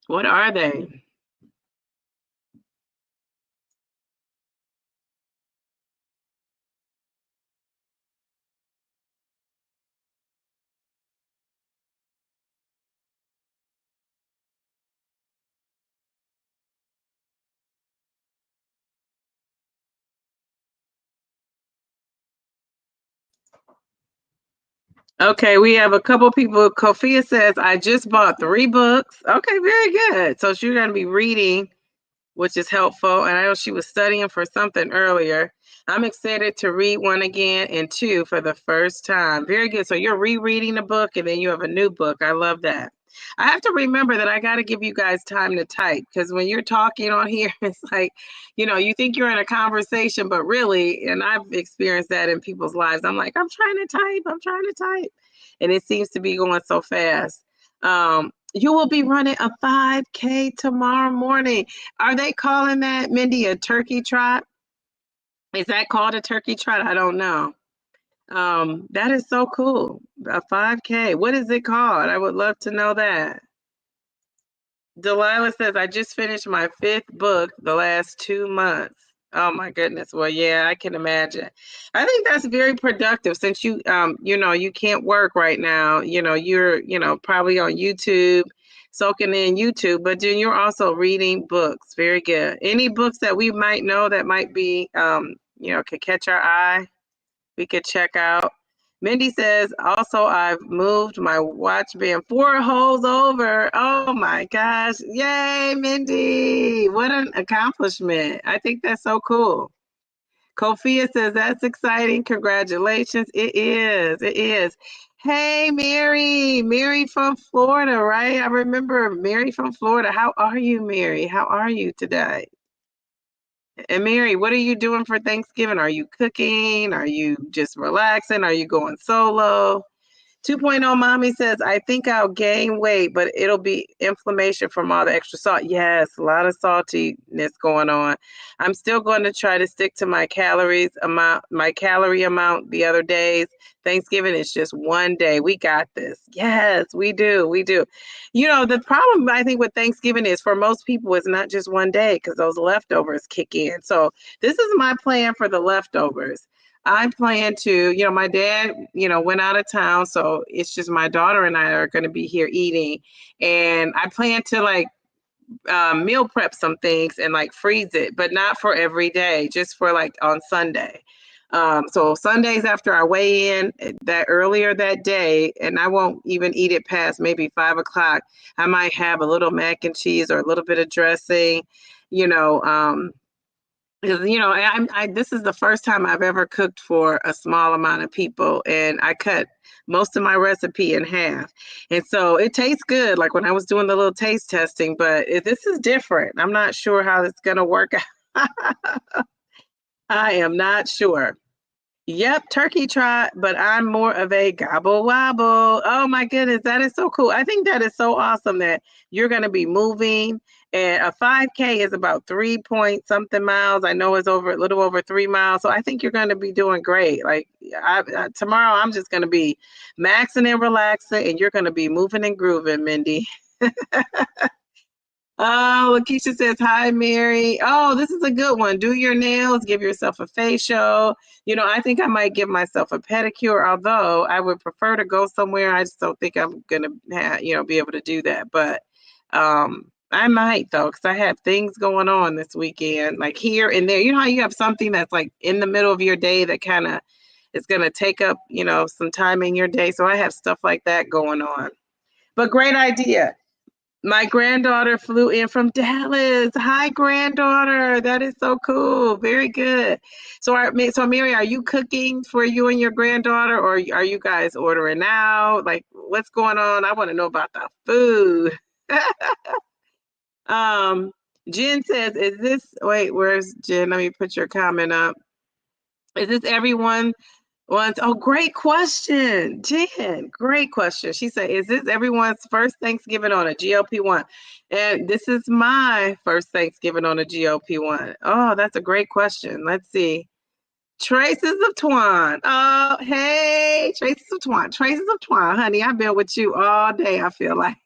What are they? Okay, we have a couple people. Kofia says, I just bought 3 books. Okay, very good. So she's going to be reading, which is helpful. And I know she was studying for something earlier. I'm excited to read one again and 2 for the first time. Very good. So you're rereading a book and then you have a new book. I love that. I have to remember that I got to give you guys time to type because when you're talking on here, it's like, you think you're in a conversation, but really, and I've experienced that in people's lives. I'm like, I'm trying to type, I'm trying to type. And it seems to be going so fast. You will be running a 5K tomorrow morning. Are they calling that, Mindy, a turkey trot? Is that called a turkey trot? I don't know. That is so cool. A 5K. What is it called? I would love to know that. Delilah says, I just finished my 5th book the last 2 months. Oh my goodness. Well, yeah, I can imagine. I think that's very productive since you can't work right now. You're, probably on YouTube, soaking in YouTube, but then you're also reading books. Very good. Any books that we might know that might be, could catch our eye, we could check out. Mindy says, also, I've moved my watch band 4 holes over. Oh my gosh. Yay, Mindy. What an accomplishment. I think that's so cool. Kofia says, that's exciting. Congratulations. It is. It is. Hey, Mary. Mary from Florida, right? I remember Mary from Florida. How are you, Mary? How are you today? And Mary, what are you doing for Thanksgiving? Are you cooking? Are you just relaxing? Are you going solo? 2.0 Mommy says, I think I'll gain weight, but it'll be inflammation from all the extra salt. Yes, a lot of saltiness going on. I'm still going to try to stick to my calorie amount the other days. Thanksgiving is just one day. We got this. Yes, we do. We do. You know, the problem I think with Thanksgiving is for most people, it's not just one day because those leftovers kick in. So this is my plan for the leftovers. I plan to, my dad, went out of town, so it's just my daughter and I are going to be here eating. And I plan to meal prep some things and like freeze it, but not for every day, just for like on Sunday. So Sundays after I weigh in that earlier that day, and I won't even eat it past maybe 5 o'clock, I might have a little mac and cheese or a little bit of dressing, you know, because this is the first time I've ever cooked for a small amount of people, and I cut most of my recipe in half, and so it tastes good. Like when I was doing the little taste testing, but this is different. I'm not sure how it's gonna work out. I am not sure. Yep, turkey trot, but I'm more of a gobble wobble. Oh my goodness, that is so cool. I think that is so awesome that you're going to be moving. And a 5K is about 3 point something miles. I know it's a little over 3 miles. So I think you're going to be doing great. Like tomorrow, I'm just going to be maxing and relaxing, and you're going to be moving and grooving, Mindy. Oh, Lakeisha says, hi, Mary. Oh, this is a good one. Do your nails, give yourself a facial. I think I might give myself a pedicure, although I would prefer to go somewhere. I just don't think I'm going to, be able to do that. But I might, though, because I have things going on this weekend, like here and there. You know how you have something that's like in the middle of your day that kind of is going to take up, some time in your day. So I have stuff like that going on. But great idea. My granddaughter flew in from Dallas. Hi, granddaughter. That is so cool. Very good. So Mary, are you cooking for you and your granddaughter, or are you guys ordering out? Like, what's going on? I want to know about the food. um, Jen says, where's Jen? Let me put your comment up. Is this everyone oh, great question, Jen. Great question. She said, is this everyone's first Thanksgiving on a GLP-1? And this is my first Thanksgiving on a GLP-1. Oh, that's a great question. Let's see. Traces of Twan. Oh, hey, Traces of Twan. Traces of Twan, honey. I've been with you all day, I feel like.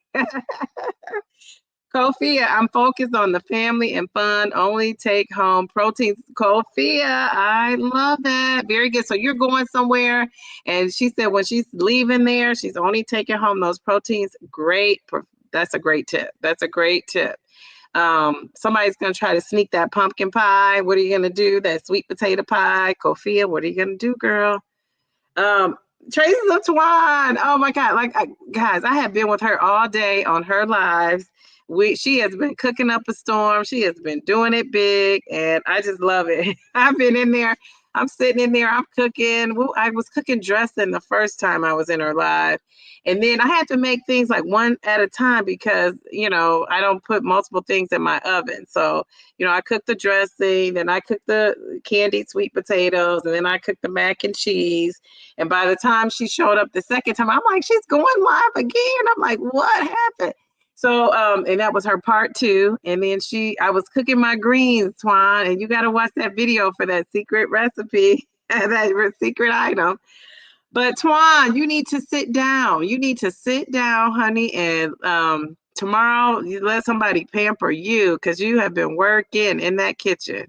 Kofia, I'm focused on the family and fun, only take home proteins. Kofia, I love that. Very good. So you're going somewhere, and she said when she's leaving there, she's only taking home those proteins. Great. That's a great tip. That's a great tip. Somebody's going to try to sneak that pumpkin pie. What are you going to do? That sweet potato pie. Kofia, what are you going to do, girl? Traces of Twan. Oh my God. Guys, I have been with her all day on her lives. She has been cooking up a storm. She has been doing it big, and I just love it. I've been in there. I'm sitting in there. I'm cooking. I was cooking dressing the first time I was in her live. And then I had to make things like one at a time because, I don't put multiple things in my oven. So, I cooked the dressing, then I cooked the candied sweet potatoes, and then I cooked the mac and cheese. And by the time she showed up the second time, I'm like, she's going live again. I'm like, what happened? So, and that was her part 2. And then I was cooking my greens, Twan, and you got to watch that video for that secret recipe, that secret item. But Twan, you need to sit down. You need to sit down, honey, and tomorrow you let somebody pamper you because you have been working in that kitchen.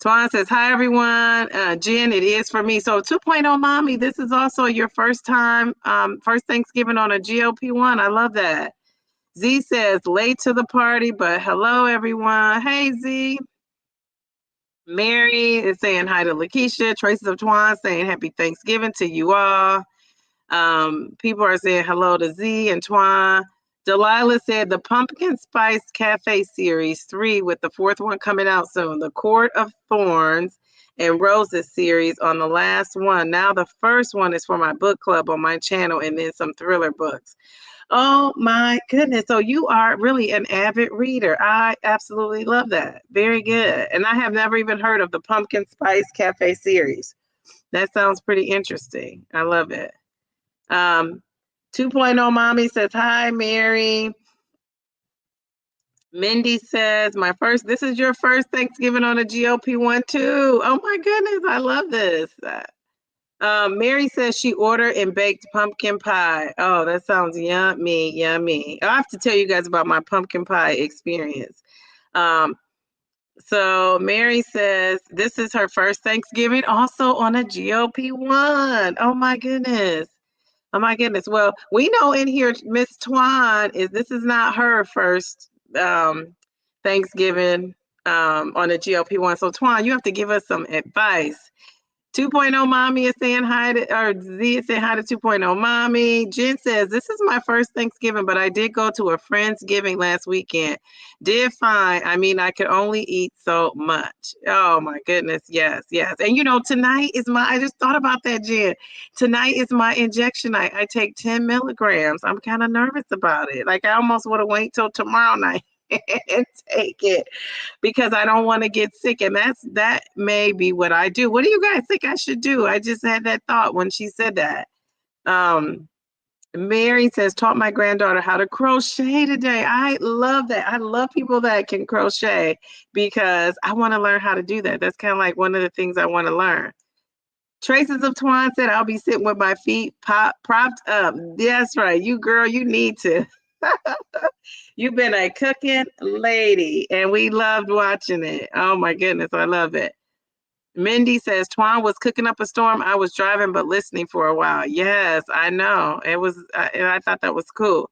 Twan says, hi, everyone. Jen, it is for me. So 2.0 Mommy, this is also your first time, first Thanksgiving on a GLP-1. I love that. Z says, late to the party, but hello, everyone. Hey, Z. Mary is saying hi to Lakeisha. Traces of Twan saying happy Thanksgiving to you all. People are saying hello to Z and Twan. Delilah said the Pumpkin Spice Cafe Series 3 with the 4th one coming out soon. The Court of Thorns and Roses series on the last one. Now the first one is for my book club on my channel and then some thriller books. Oh my goodness. So you are really an avid reader. I absolutely love that. Very good. And I have never even heard of the Pumpkin Spice Cafe series. That sounds pretty interesting. I love it. Um, 2.0 Mommy says, hi, Mary. Mindy says, this is your first Thanksgiving on a GOP one too. Oh my goodness, I love this. Mary says she ordered and baked pumpkin pie. Oh, that sounds yummy, yummy. I have to tell you guys about my pumpkin pie experience. So Mary says this is her first Thanksgiving also on a GOP one. Oh my goodness. Oh my goodness. Well, we know in here Miss Twan this is not her first Thanksgiving on a GOP one. So Twan, you have to give us some advice. 2.0 Mommy is saying hi to, or Z is saying hi to 2.0 Mommy. Jen says, this is my first Thanksgiving, but I did go to a friend's giving last weekend. Did fine. I mean, I could only eat so much. Oh my goodness. Yes, yes. And you know, tonight is I just thought about that, Jen. Tonight is my injection night. I take 10 milligrams. I'm kind of nervous about it. Like I almost would have waited till tomorrow night and take it, because I don't want to get sick. And that may be what I do. What do you guys think I should do? I just had that thought when she said that. Mary says, taught my granddaughter how to crochet today. I love that. I love people that can crochet because I want to learn how to do that. That's kind of like one of the things I want to learn. Traces of Twine said, I'll be sitting with my feet propped up. That's right. You girl, you need to. You've been a cooking lady, and we loved watching it. Oh my goodness, I love it. Mindy says, Twan was cooking up a storm. I was driving, but listening for a while. Yes, I know. It was, and I thought that was cool.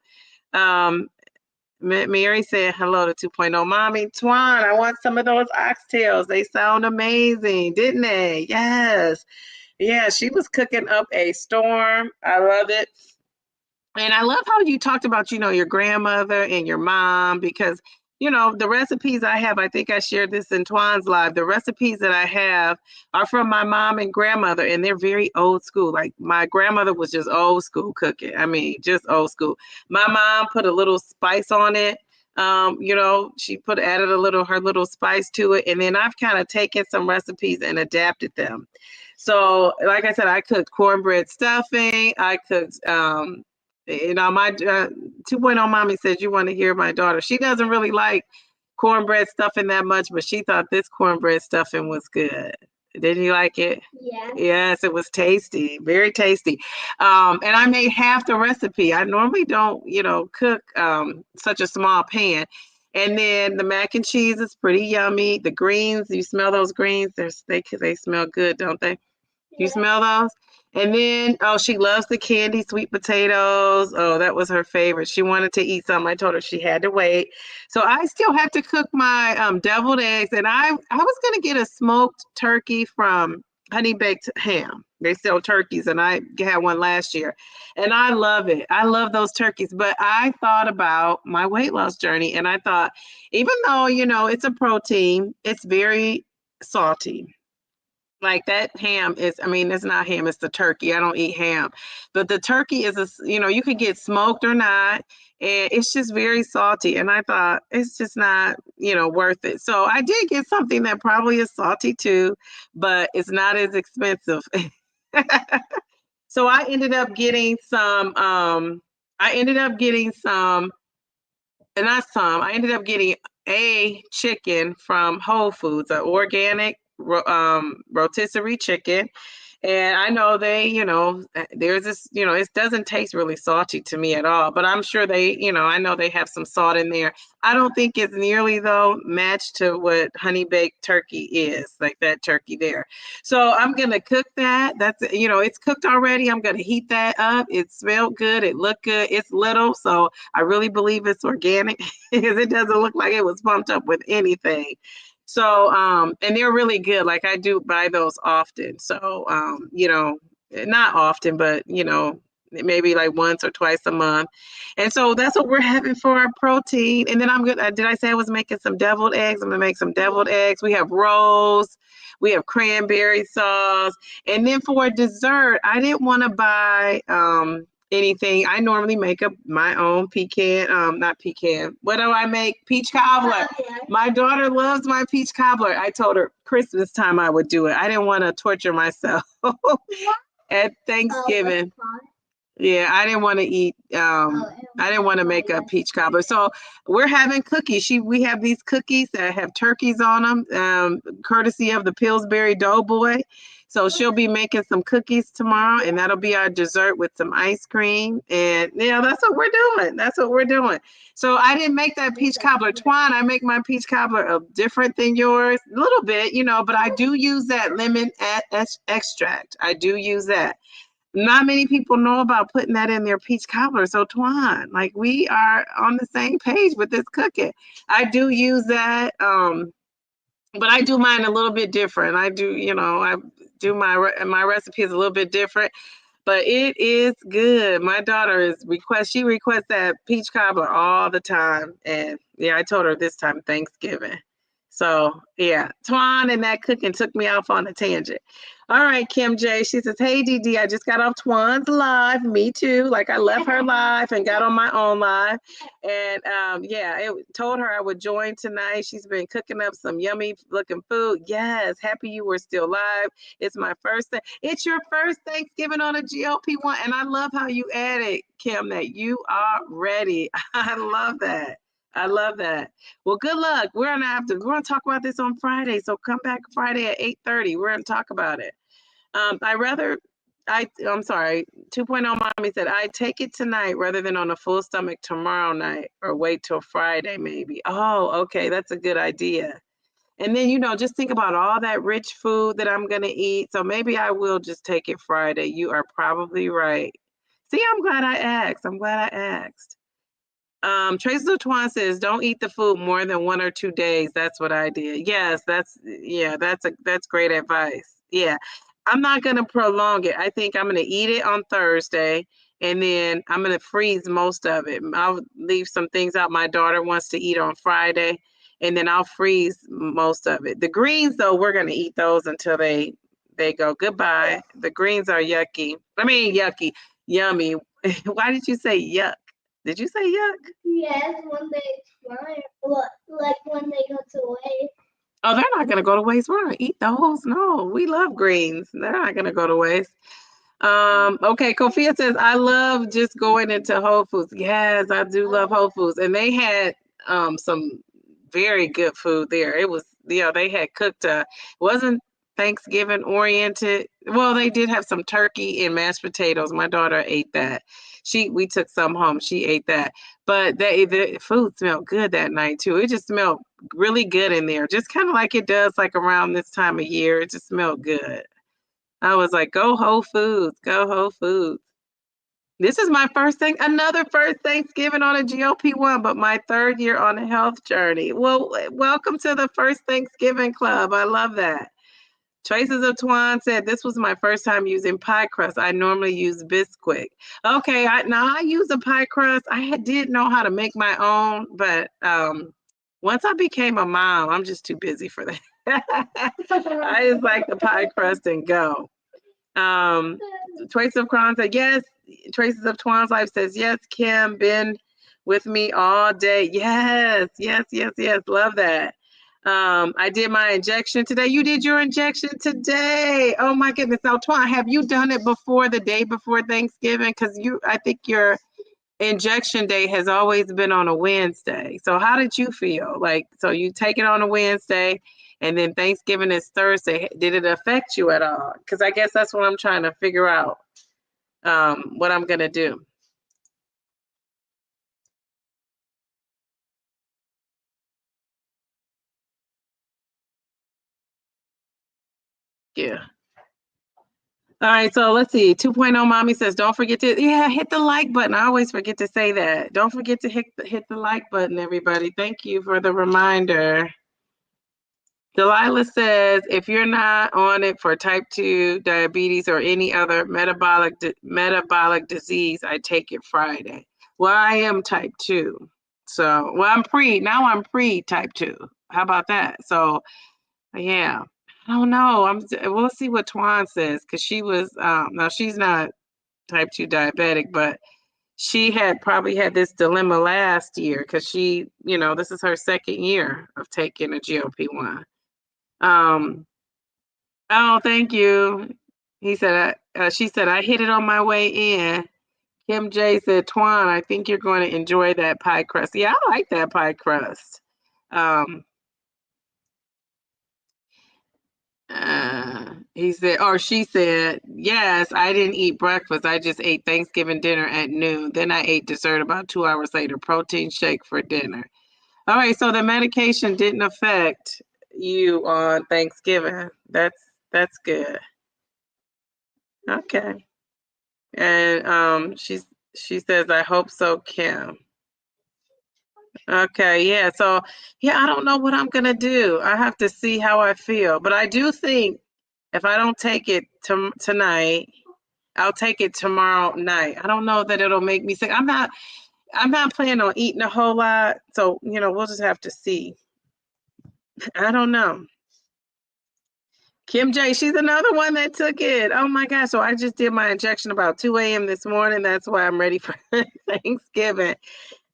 Mary said hello to 2.0 Mommy. Twan, I want some of those oxtails. They sound amazing, didn't they? Yes. Yeah, she was cooking up a storm. I love it. And I love how you talked about, your grandmother and your mom, because, the recipes I have, I think I shared this in Twan's live. The recipes that I have are from my mom and grandmother, and they're very old school. Like my grandmother was just old school cooking. I mean, just old school. My mom put a little spice on it. She added her little spice to it. And then I've kind of taken some recipes and adapted them. So like I said, I cooked cornbread stuffing. I cooked, my 2.0 Mommy says you want to hear my daughter. She doesn't really like cornbread stuffing that much, but she thought this cornbread stuffing was good. Didn't you like it? Yeah. Yes, it was tasty, very tasty. And I made half the recipe. I normally don't, cook such a small pan. And then the mac and cheese is pretty yummy. The greens, you smell those greens? They smell good, don't they? You smell those? And then, she loves the candy sweet potatoes. Oh, that was her favorite. She wanted to eat some. I told her she had to wait. So I still have to cook my deviled eggs. And I was going to get a smoked turkey from Honey Baked Ham. They sell turkeys, and I had one last year. And I love it. I love those turkeys. But I thought about my weight loss journey, and I thought, even though, it's a protein, it's very salty. Like that ham it's not ham, it's the turkey. I don't eat ham. But the turkey is you could get smoked or not, and it's just very salty. And I thought it's just not, worth it. So I did get something that probably is salty too, but it's not as expensive. So I ended up getting some, I ended up getting a chicken from Whole Foods, an organic rotisserie chicken. And I know there's this, it doesn't taste really salty to me at all, but I'm sure I know they have some salt in there. I don't think it's nearly though matched to what honey baked turkey is, like that turkey there. So I'm going to cook that. That's, it's cooked already. I'm going to heat that up. It smelled good. It looked good. It's little. So I really believe it's organic because it doesn't look like it was pumped up with anything. So, and they're really good. Like I do buy those often. So, not often, but, maybe like once or twice a month. And so that's what we're having for our protein. And then did I say I was making some deviled eggs? I'm going to make some deviled eggs. We have rolls. We have cranberry sauce. And then for dessert, I didn't want to buy anything. I normally make up my own pecan, not pecan. What do I make? Peach cobbler. My daughter loves my peach cobbler. I told her Christmas time I would do it. I didn't want to torture myself at Thanksgiving. Yeah, I didn't want to eat. I didn't want to make a peach cobbler. So we're having cookies. We have these cookies that have turkeys on them, courtesy of the Pillsbury Doughboy. So she'll be making some cookies tomorrow, and that'll be our dessert with some ice cream. And yeah, that's what we're doing. That's what we're doing. So I didn't make that peach cobbler. Twan, I make my peach cobbler different than yours, a little bit, but I do use that lemon extract. I do use that. Not many people know about putting that in their peach cobbler. So Twan, like we are on the same page with this cooking. I do use that, but I do mine a little bit different. I do my recipe is a little bit different, but it is good. My daughter she requests that peach cobbler all the time, and yeah, I told her this time Thanksgiving. So yeah, Twan and that cooking took me off on a tangent. All right, Kim J. She says, "Hey, DD, I just got off Twan's live. Me too. Like I left her live and got on my own live, and yeah, I told her I would join tonight. She's been cooking up some yummy looking food. Yes, happy you were still live. It's my first. It's your first Thanksgiving on a GLP-1, and I love how you added, Kim, that you are ready. I love that. I love that. Well, good luck. We're gonna talk about this on Friday. So come back Friday at 8:30. We're gonna talk about it. I'm sorry. 2.0 Mommy said, I take it tonight rather than on a full stomach tomorrow night or wait till Friday maybe. Oh, okay. That's a good idea. And then, just think about all that rich food that I'm gonna eat. So maybe I will just take it Friday. You are probably right. See, I'm glad I asked. Tracy Latoine says, don't eat the food more than 1 or 2 days. That's what I did. Yes, that's great advice. Yeah. I'm not going to prolong it. I think I'm going to eat it on Thursday, and then I'm going to freeze most of it. I'll leave some things out my daughter wants to eat on Friday, and then I'll freeze most of it. The greens, though, we're going to eat those until they go. Goodbye. The greens are yucky. I mean, yucky. Yummy. Why did you say yuck? Did you say yuck? Yes, when they expire, like when they go to waste. Oh, they're not going to go to waste. We're going to eat those. No, we love greens. They're not going to go to waste. Okay, Kofia says, I love just going into Whole Foods. Yes, I do love Whole Foods. And they had some very good food there. It was, they had cooked, wasn't Thanksgiving oriented. Well, they did have some turkey and mashed potatoes. My daughter ate that. We took some home. She ate that. But the food smelled good that night too. It just smelled really good in there. Just kind of like it does like around this time of year. It just smelled good. I was like, go Whole Foods, go Whole Foods. This is my another first Thanksgiving on a GLP-1, but my 3rd year on a health journey. Well, welcome to the first Thanksgiving club. I love that. Traces of Twan said, this was my first time using pie crust. I normally use Bisquick. Okay, I use a pie crust. I did know how to make my own, but once I became a mom, I'm just too busy for that. I just like the pie crust and go. Traces of Crown said, yes. Traces of Twan's Life says, yes, Kim, been with me all day. Yes. Love that. I did my injection today. You did your injection today. Oh my goodness. Now, Twan, have you done it before the day before Thanksgiving? Because I think your injection day has always been on a Wednesday. So how did you feel? So you take it on a Wednesday and then Thanksgiving is Thursday. Did it affect you at all? Because I guess that's what I'm trying to figure out, what I'm going to do. Yeah. All right, so let's see. 2.0 Mommy says, don't forget to, hit the like button. I always forget to say that. Don't forget to hit the like button, everybody. Thank you for the reminder. Delilah says, if you're not on it for type 2 diabetes or any other metabolic disease, I take it Friday. Well, I am type 2. So, I'm pre type 2. How about that? So, yeah. I don't know. We'll see what Twan says, because she was, no, she's not type 2 diabetic, but she had probably had this dilemma last year because she, this is her second year of taking a GLP-1. Oh, thank you. She said, I hit it on my way in. Kim J said, Twan, I think you're going to enjoy that pie crust. Yeah, I like that pie crust. He said, or she said, yes, I didn't eat breakfast. I just ate Thanksgiving dinner at noon. Then I ate dessert about 2 hours later, protein shake for dinner. All right, so the medication didn't affect you on Thanksgiving. That's good. Okay. And she says, I hope so, Kim. Okay, yeah. So yeah, I don't know what I'm gonna do. I have to see how I feel. But I do think if I don't take it tonight, I'll take it tomorrow night. I don't know that it'll make me sick. I'm not planning on eating a whole lot. So, we'll just have to see. I don't know. Kim J, she's another one that took it. Oh my gosh. So I just did my injection about 2 a.m. this morning. That's why I'm ready for Thanksgiving.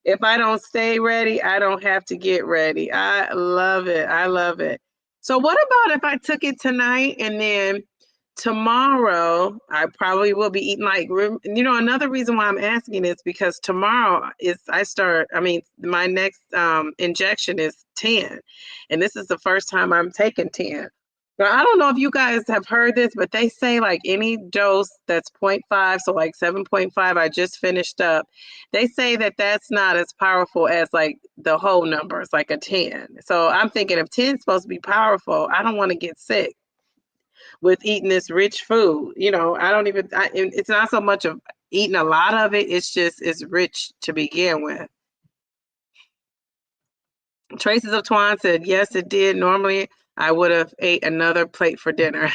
If I don't stay ready, I don't have to get ready. I love it. I love it. So what about if I took it tonight and then tomorrow I probably will be eating another reason why I'm asking is because tomorrow my next injection is 10, and this is the first time I'm taking 10. But I don't know if you guys have heard this, but they say like any dose that's 0.5, so like 7.5, I just finished up. They say that that's not as powerful as like the whole numbers, like a 10. So I'm thinking if 10 is supposed to be powerful, I don't want to get sick with eating this rich food. It's not so much of eating a lot of it. It's rich to begin with. Traces of Twan said, yes, it did. Normally, I would have ate another plate for dinner.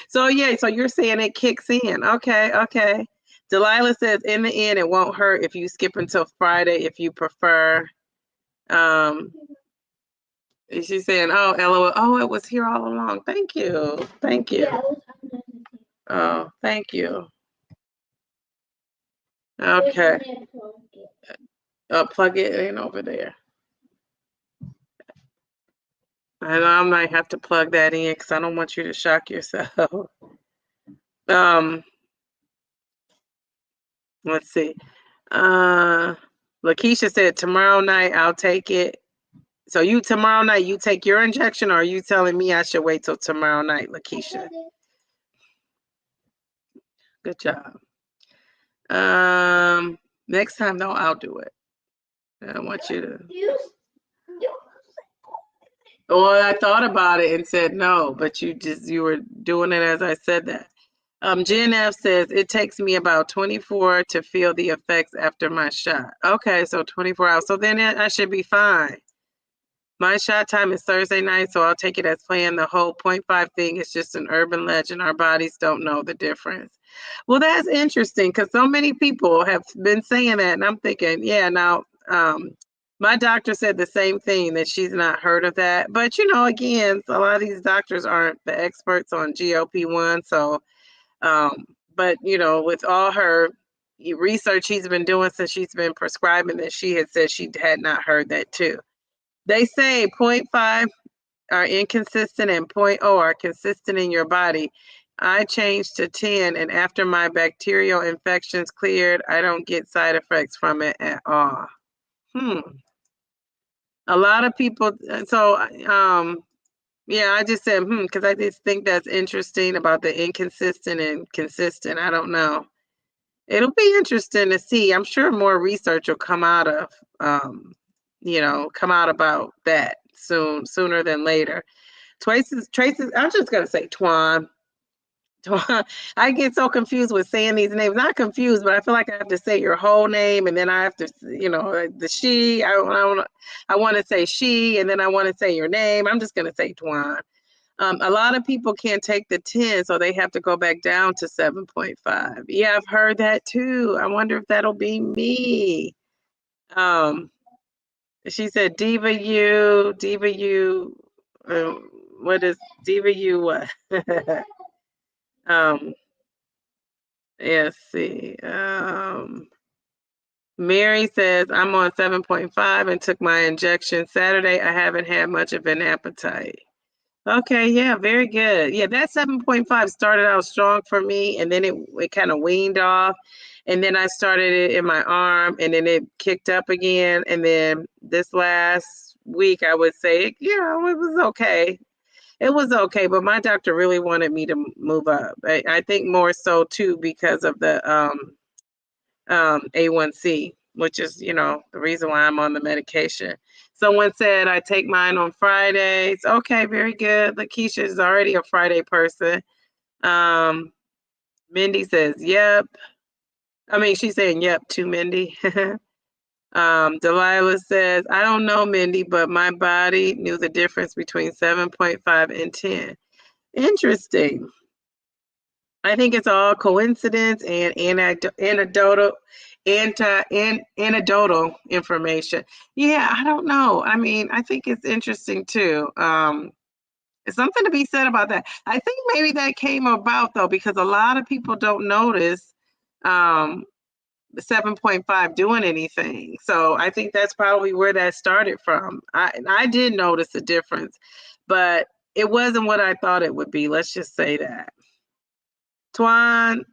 So you're saying it kicks in. Okay. Delilah says, in the end, it won't hurt if you skip until Friday if you prefer. She's saying, oh, LOL. Oh, it was here all along. Thank you. Yeah, Oh, thank you. Okay. Plug it in over there. And I might have to plug that in because I don't want you to shock yourself. Let's see. Lakeisha said tomorrow night I'll take it. So tomorrow night you take your injection, or are you telling me I should wait till tomorrow night, Lakeisha? Good job. Next time though, I'll do it. I don't want you to. Well, I thought about it and said no, but you were doing it as I said that. Jen F says it takes me about 24 to feel the effects after my shot. Okay, so 24 hours. So then I should be fine. My shot time is Thursday night, so I'll take it as planned. The whole 0.5 thing is just an urban legend. Our bodies don't know the difference. Well, that's interesting because so many people have been saying that, and I'm thinking, yeah, now my doctor said the same thing, that she's not heard of that. But, again, a lot of these doctors aren't the experts on GLP-1. So, but, with all her research she's been doing since she's been prescribing this, she had said she had not heard that too. They say 0.5 are inconsistent and 0.0 are consistent in your body. I changed to 10, and after my bacterial infections cleared, I don't get side effects from it at all. A lot of people, so yeah, I just said because I just think that's interesting about the inconsistent and consistent. I don't know. It'll be interesting to see. I'm sure more research will come out of come out about that sooner than later. Traces, I'm just gonna say Twan. I get so confused with saying these names. Not confused, but I feel like I have to say your whole name, and then I have to, the she. I want to say she, and then I want to say your name. I'm just gonna say Twan. A lot of people can't take the 10, so they have to go back down to 7.5. Yeah, I've heard that too. I wonder if that'll be me. She said, Diva, you. What is Diva, you? What? let's see. Mary says, I'm on 7.5 and took my injection Saturday. I haven't had much of an appetite. Okay, yeah, very good. Yeah, that 7.5 started out strong for me, and then it kind of weaned off. And then I started it in my arm, and then it kicked up again. And then this last week, I would say, it was okay. It was okay, but my doctor really wanted me to move up. I think more so too because of the A1C, which is, the reason why I'm on the medication. Someone said I take mine on Fridays. Okay, very good. Lakeisha is already a Friday person. Um, Mindy says, yep. I mean, she's saying yep to Mindy. Delilah says, I don't know, Mindy, but my body knew the difference between 7.5 and 10. Interesting. I think it's all coincidence and anecdotal information. Yeah, I don't know. I mean, I think it's interesting too. It's something to be said about that. I think maybe that came about though because a lot of people don't notice the 7.5 doing anything. So I think that's probably where that started from. I did notice a difference, but it wasn't what I thought it would be. Let's just say that. Twan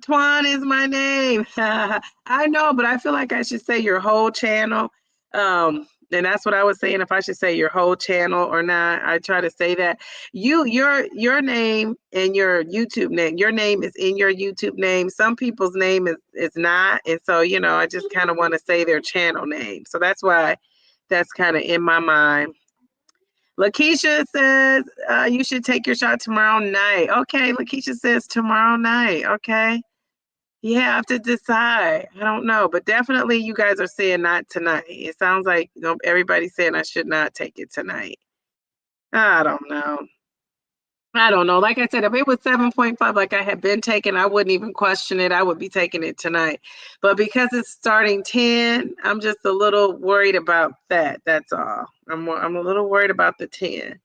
is my name. I know, but I feel like I should say your whole channel. And that's what I was saying, if I should say your whole channel or not. I try to say that. Your name and your YouTube name, your name is in your YouTube name. Some people's name is not. And so, I just kind of want to say their channel name. So that's why that's kind of in my mind. Lakeisha says you should take your shot tomorrow night. Okay, Lakeisha says tomorrow night. Okay. You have to decide. I don't know, but definitely you guys are saying not tonight. It sounds like everybody's saying I should not take it tonight. I don't know. I don't know. Like I said, if it was 7.5, like I had been taking, I wouldn't even question it. I would be taking it tonight. But because it's starting 10, I'm just a little worried about that. That's all. I'm a little worried about the 10.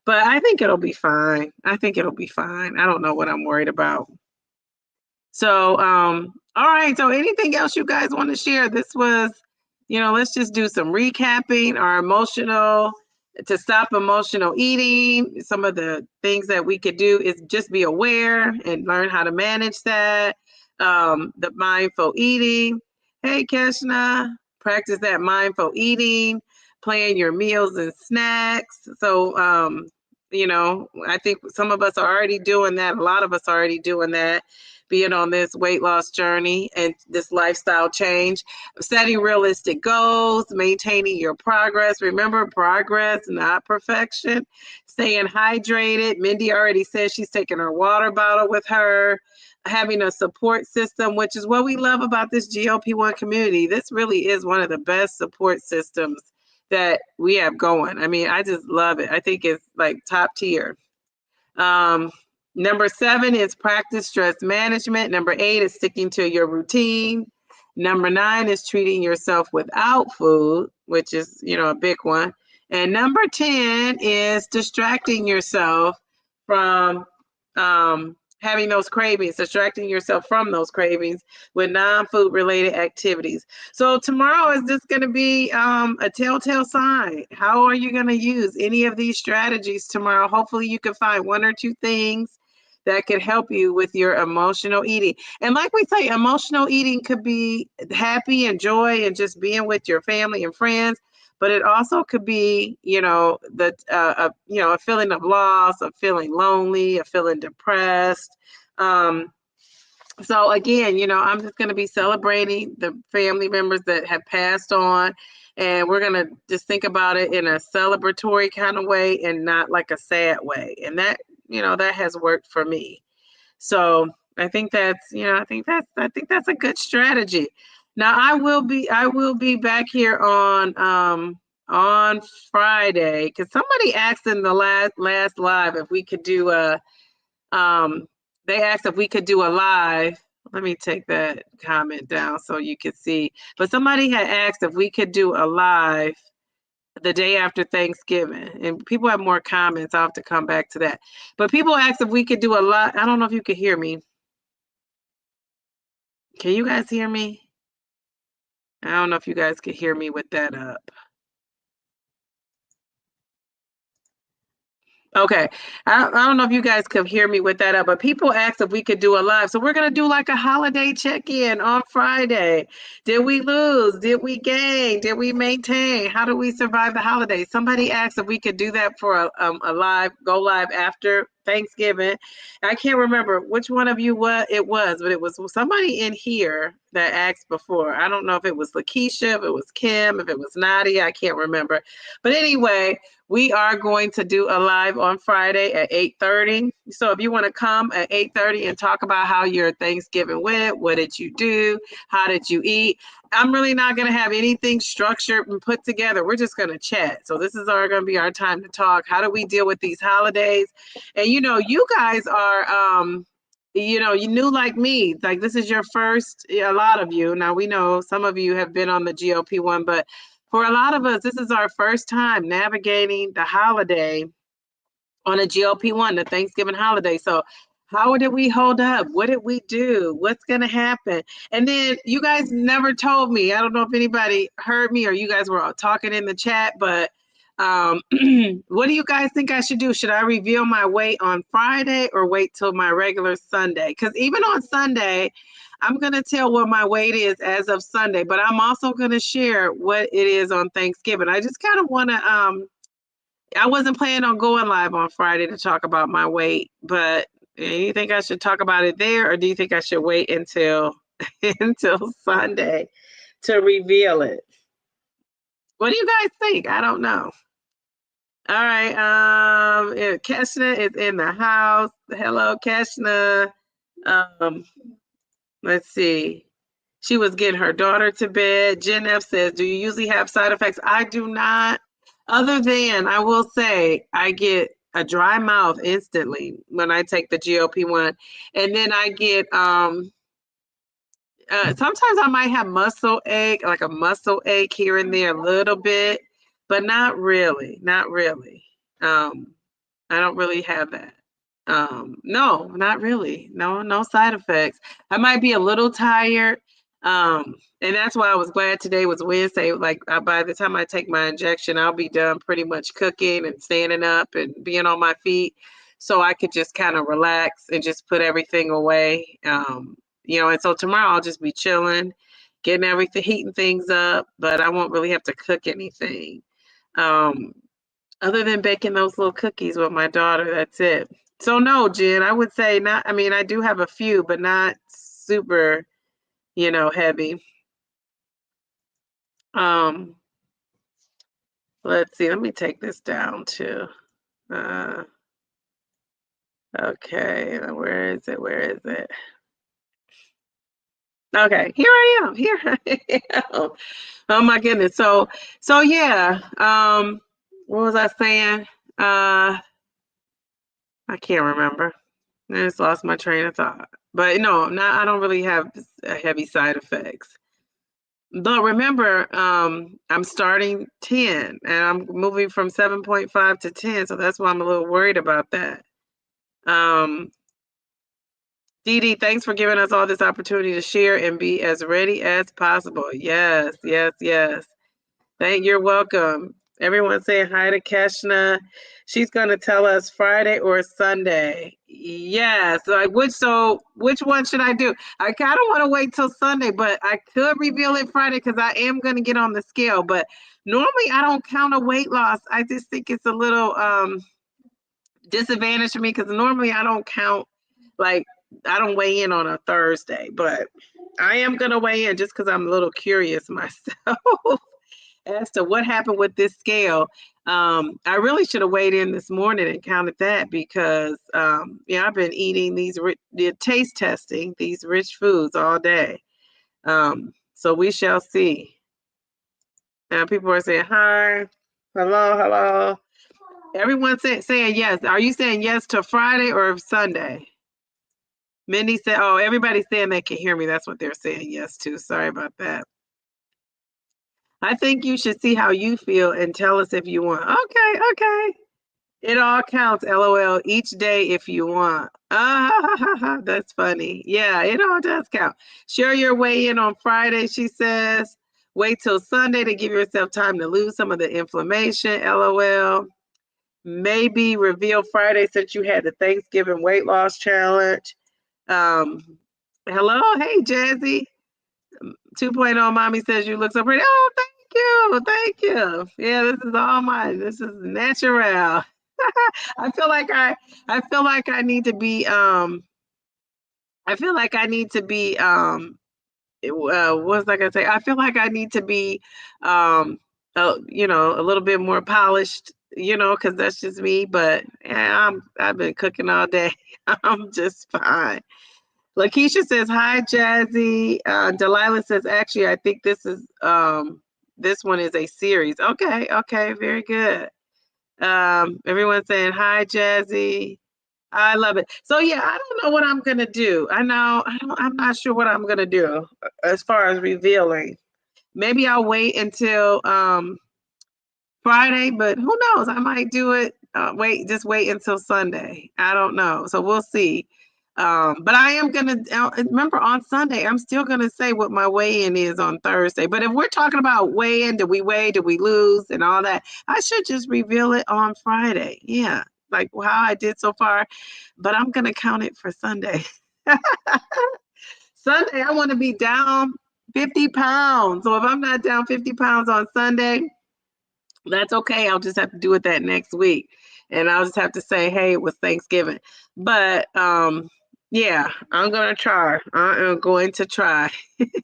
But I think it'll be fine. I think it'll be fine. I don't know what I'm worried about. So, all right. So anything else you guys want to share? This was, let's just do some recapping, our emotional, to stop emotional eating. Some of the things that we could do is just be aware and learn how to manage that. The mindful eating. Hey, Keshna, practice that mindful eating, plan your meals and snacks. So, I think some of us are already doing that. A lot of us are already doing that, being on this weight loss journey and this lifestyle change, setting realistic goals, maintaining your progress. Remember, progress, not perfection. Staying hydrated. Mindy already said she's taking her water bottle with her. Having a support system, which is what we love about this GLP-1 community. This really is one of the best support systems that we have going. I mean, I just love it. I think it's like top tier. Number 7 is practice stress management. Number 8 is sticking to your routine. Number 9 is treating yourself without food, which is, a big one. And number 10 is distracting yourself from having those cravings, distracting yourself from those cravings with non-food related activities. So tomorrow is just going to be a telltale sign. How are you going to use any of these strategies tomorrow? Hopefully you can find 1 or 2 things that could help you with your emotional eating. And like we say, emotional eating could be happy and joy and just being with your family and friends. But it also could be, a feeling of loss, a feeling lonely, a feeling depressed. So again, I'm just going to be celebrating the family members that have passed on, and we're going to just think about it in a celebratory kind of way and not like a sad way. And that, that has worked for me. So I think that's a good strategy. Now I will be back here on Friday because somebody asked in the last live if we could do they asked if we could do a live. Let me take that comment down so you can see. But somebody had asked if we could do a live the day after Thanksgiving. And people have more comments. I'll have to come back to that. But people asked if we could do a live. I don't know if you could hear me. Can you guys hear me? I don't know if you guys can hear me with that up. Okay. I don't know if you guys could hear me with that up, but people asked if we could do a live. So we're going to do like a holiday check-in on Friday. Did we lose? Did we gain? Did we maintain? How do we survive the holidays? Somebody asked if we could do that for a live, go live after Thanksgiving. I can't remember which one of you what it was, but it was somebody in here that asked before. I don't know if it was Lakeisha, if it was Kim, if it was Nadia. I can't remember. But anyway, we are going to do a live on Friday at 8:30. So if you want to come at 8:30 and talk about how your Thanksgiving went, what did you do, how did you eat? I'm really not going to have anything structured and put together. We're just going to chat. So this is going to be our time to talk. How do we deal with these holidays? And you guys are you knew like me, like this is your first, a lot of you. Now we know some of you have been on the GLP-1, but for a lot of us, this is our first time navigating the holiday on a GLP-1, the Thanksgiving holiday. So how did we hold up? What did we do? What's going to happen? And then you guys never told me. I don't know if anybody heard me or you guys were all talking in the chat, but what do you guys think I should do? Should I reveal my weight on Friday or wait till my regular Sunday? Because even on Sunday, I'm going to tell what my weight is as of Sunday, but I'm also going to share what it is on Thanksgiving. I just kind of want to, I wasn't planning on going live on Friday to talk about my weight, but you think I should talk about it there, or do you think I should wait until until Sunday to reveal it? What do you guys think? I don't know. All right. Keshna is in the house. Hello, Keshna. Um, let's see. She was getting her daughter to bed. Jen F says, do you usually have side effects? I do not. Other than, I will say, I get a dry mouth instantly when I take the GLP-1. And then I get, sometimes I might have muscle ache, like a muscle ache here and there a little bit, but not really, not really. I don't really have that. No, not really. No, no side effects. I might be a little tired. And that's why I was glad today was Wednesday. Like by the time I take my injection, I'll be done pretty much cooking and standing up and being on my feet. So I could just kind of relax and just put everything away. And so tomorrow I'll just be chilling, getting everything, heating things up, but I won't really have to cook anything. Other than baking those little cookies with my daughter, that's it. So no, Jen, I would say not. I mean, I do have a few, but not super, heavy. Let's see. Let me take this down too. Okay, where is it? Where is it? Okay, here I am. Here I am. Oh my goodness. So yeah. What was I saying? I can't remember. I just lost my train of thought. But no, I don't really have heavy side effects. But remember, I'm starting 10 and I'm moving from 7.5 to 10. So that's why I'm a little worried about that. Dee Dee, thanks for giving us all this opportunity to share and be as ready as possible. Yes, yes, yes. You're welcome. Everyone saying hi to Keshna. She's going to tell us Friday or Sunday. Yes. Which one should I do? I kind of want to wait till Sunday, but I could reveal it Friday because I am going to get on the scale. But normally I don't count a weight loss. I just think it's a little disadvantage for me because normally I don't count, like I don't weigh in on a Thursday, but I am going to weigh in just because I'm a little curious myself. As to what happened with this scale. I really should have weighed in this morning and counted that because I've been eating the taste testing these rich foods all day. So we shall see. Now people are saying hi, hello. Everyone's saying yes. Are you saying yes to Friday or Sunday? Mindy said, oh, everybody's saying they can hear me. That's what they're saying yes to. Sorry about that. I think you should see how you feel and tell us if you want. Okay. It all counts, LOL, each day if you want. Ah, that's funny. Yeah, it all does count. Share your weigh in on Friday, she says. Wait till Sunday to give yourself time to lose some of the inflammation, LOL. Maybe reveal Friday since you had the Thanksgiving weight loss challenge. Um, hello, hey, Jazzy. 2.0 mommy says you look so pretty. Oh, thank you. Yeah, this is all mine. This is natural. I feel like I need to be what was I gonna say? I feel like I need to be a little bit more polished, because that's just me. But yeah, I've been cooking all day. I'm just fine. Lakeisha says, hi, Jazzy. Delilah says, actually, I think this one is a series. Okay, very good. Everyone's saying, hi, Jazzy. I love it. So yeah, I don't know what I'm gonna do. I'm not sure what I'm gonna do as far as revealing. Maybe I'll wait until Friday, but who knows? I might do it. Just wait until Sunday. I don't know. So we'll see. But I am gonna remember on Sunday. I'm still gonna say what my weigh-in is on Thursday. But if we're talking about weigh-in, did we weigh, did we lose, and all that, I should just reveal it on Friday. Yeah, like how I did so far. But I'm gonna count it for Sunday. Sunday, I want to be down 50 pounds. So if I'm not down 50 pounds on Sunday, that's okay. I'll just have to do it that next week. And I'll just have to say, hey, it was Thanksgiving. But yeah, I'm gonna try. I am going to try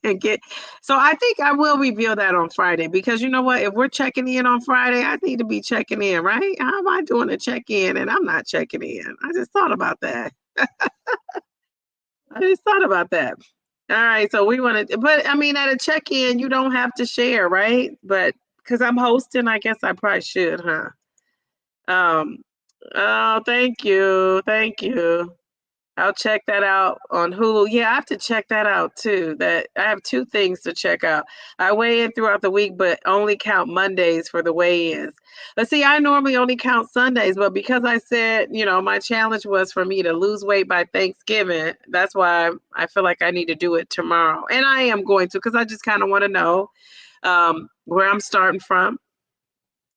and get so I think I will reveal that on Friday because you know what? If we're checking in on Friday, I need to be checking in, right? How am I doing a check-in and I'm not checking in? I just thought about that. All right, so we want to, but I mean, at a check-in, you don't have to share, right? But because I'm hosting, I guess I probably should, huh? Um, oh, thank you. I'll check that out on Hulu. Yeah, I have to check that out too. That I have two things to check out. I weigh in throughout the week, but only count Mondays for the weigh-ins. But see, I normally only count Sundays, but because I said, my challenge was for me to lose weight by Thanksgiving, that's why I feel like I need to do it tomorrow. And I am going to because I just kind of want to know where I'm starting from.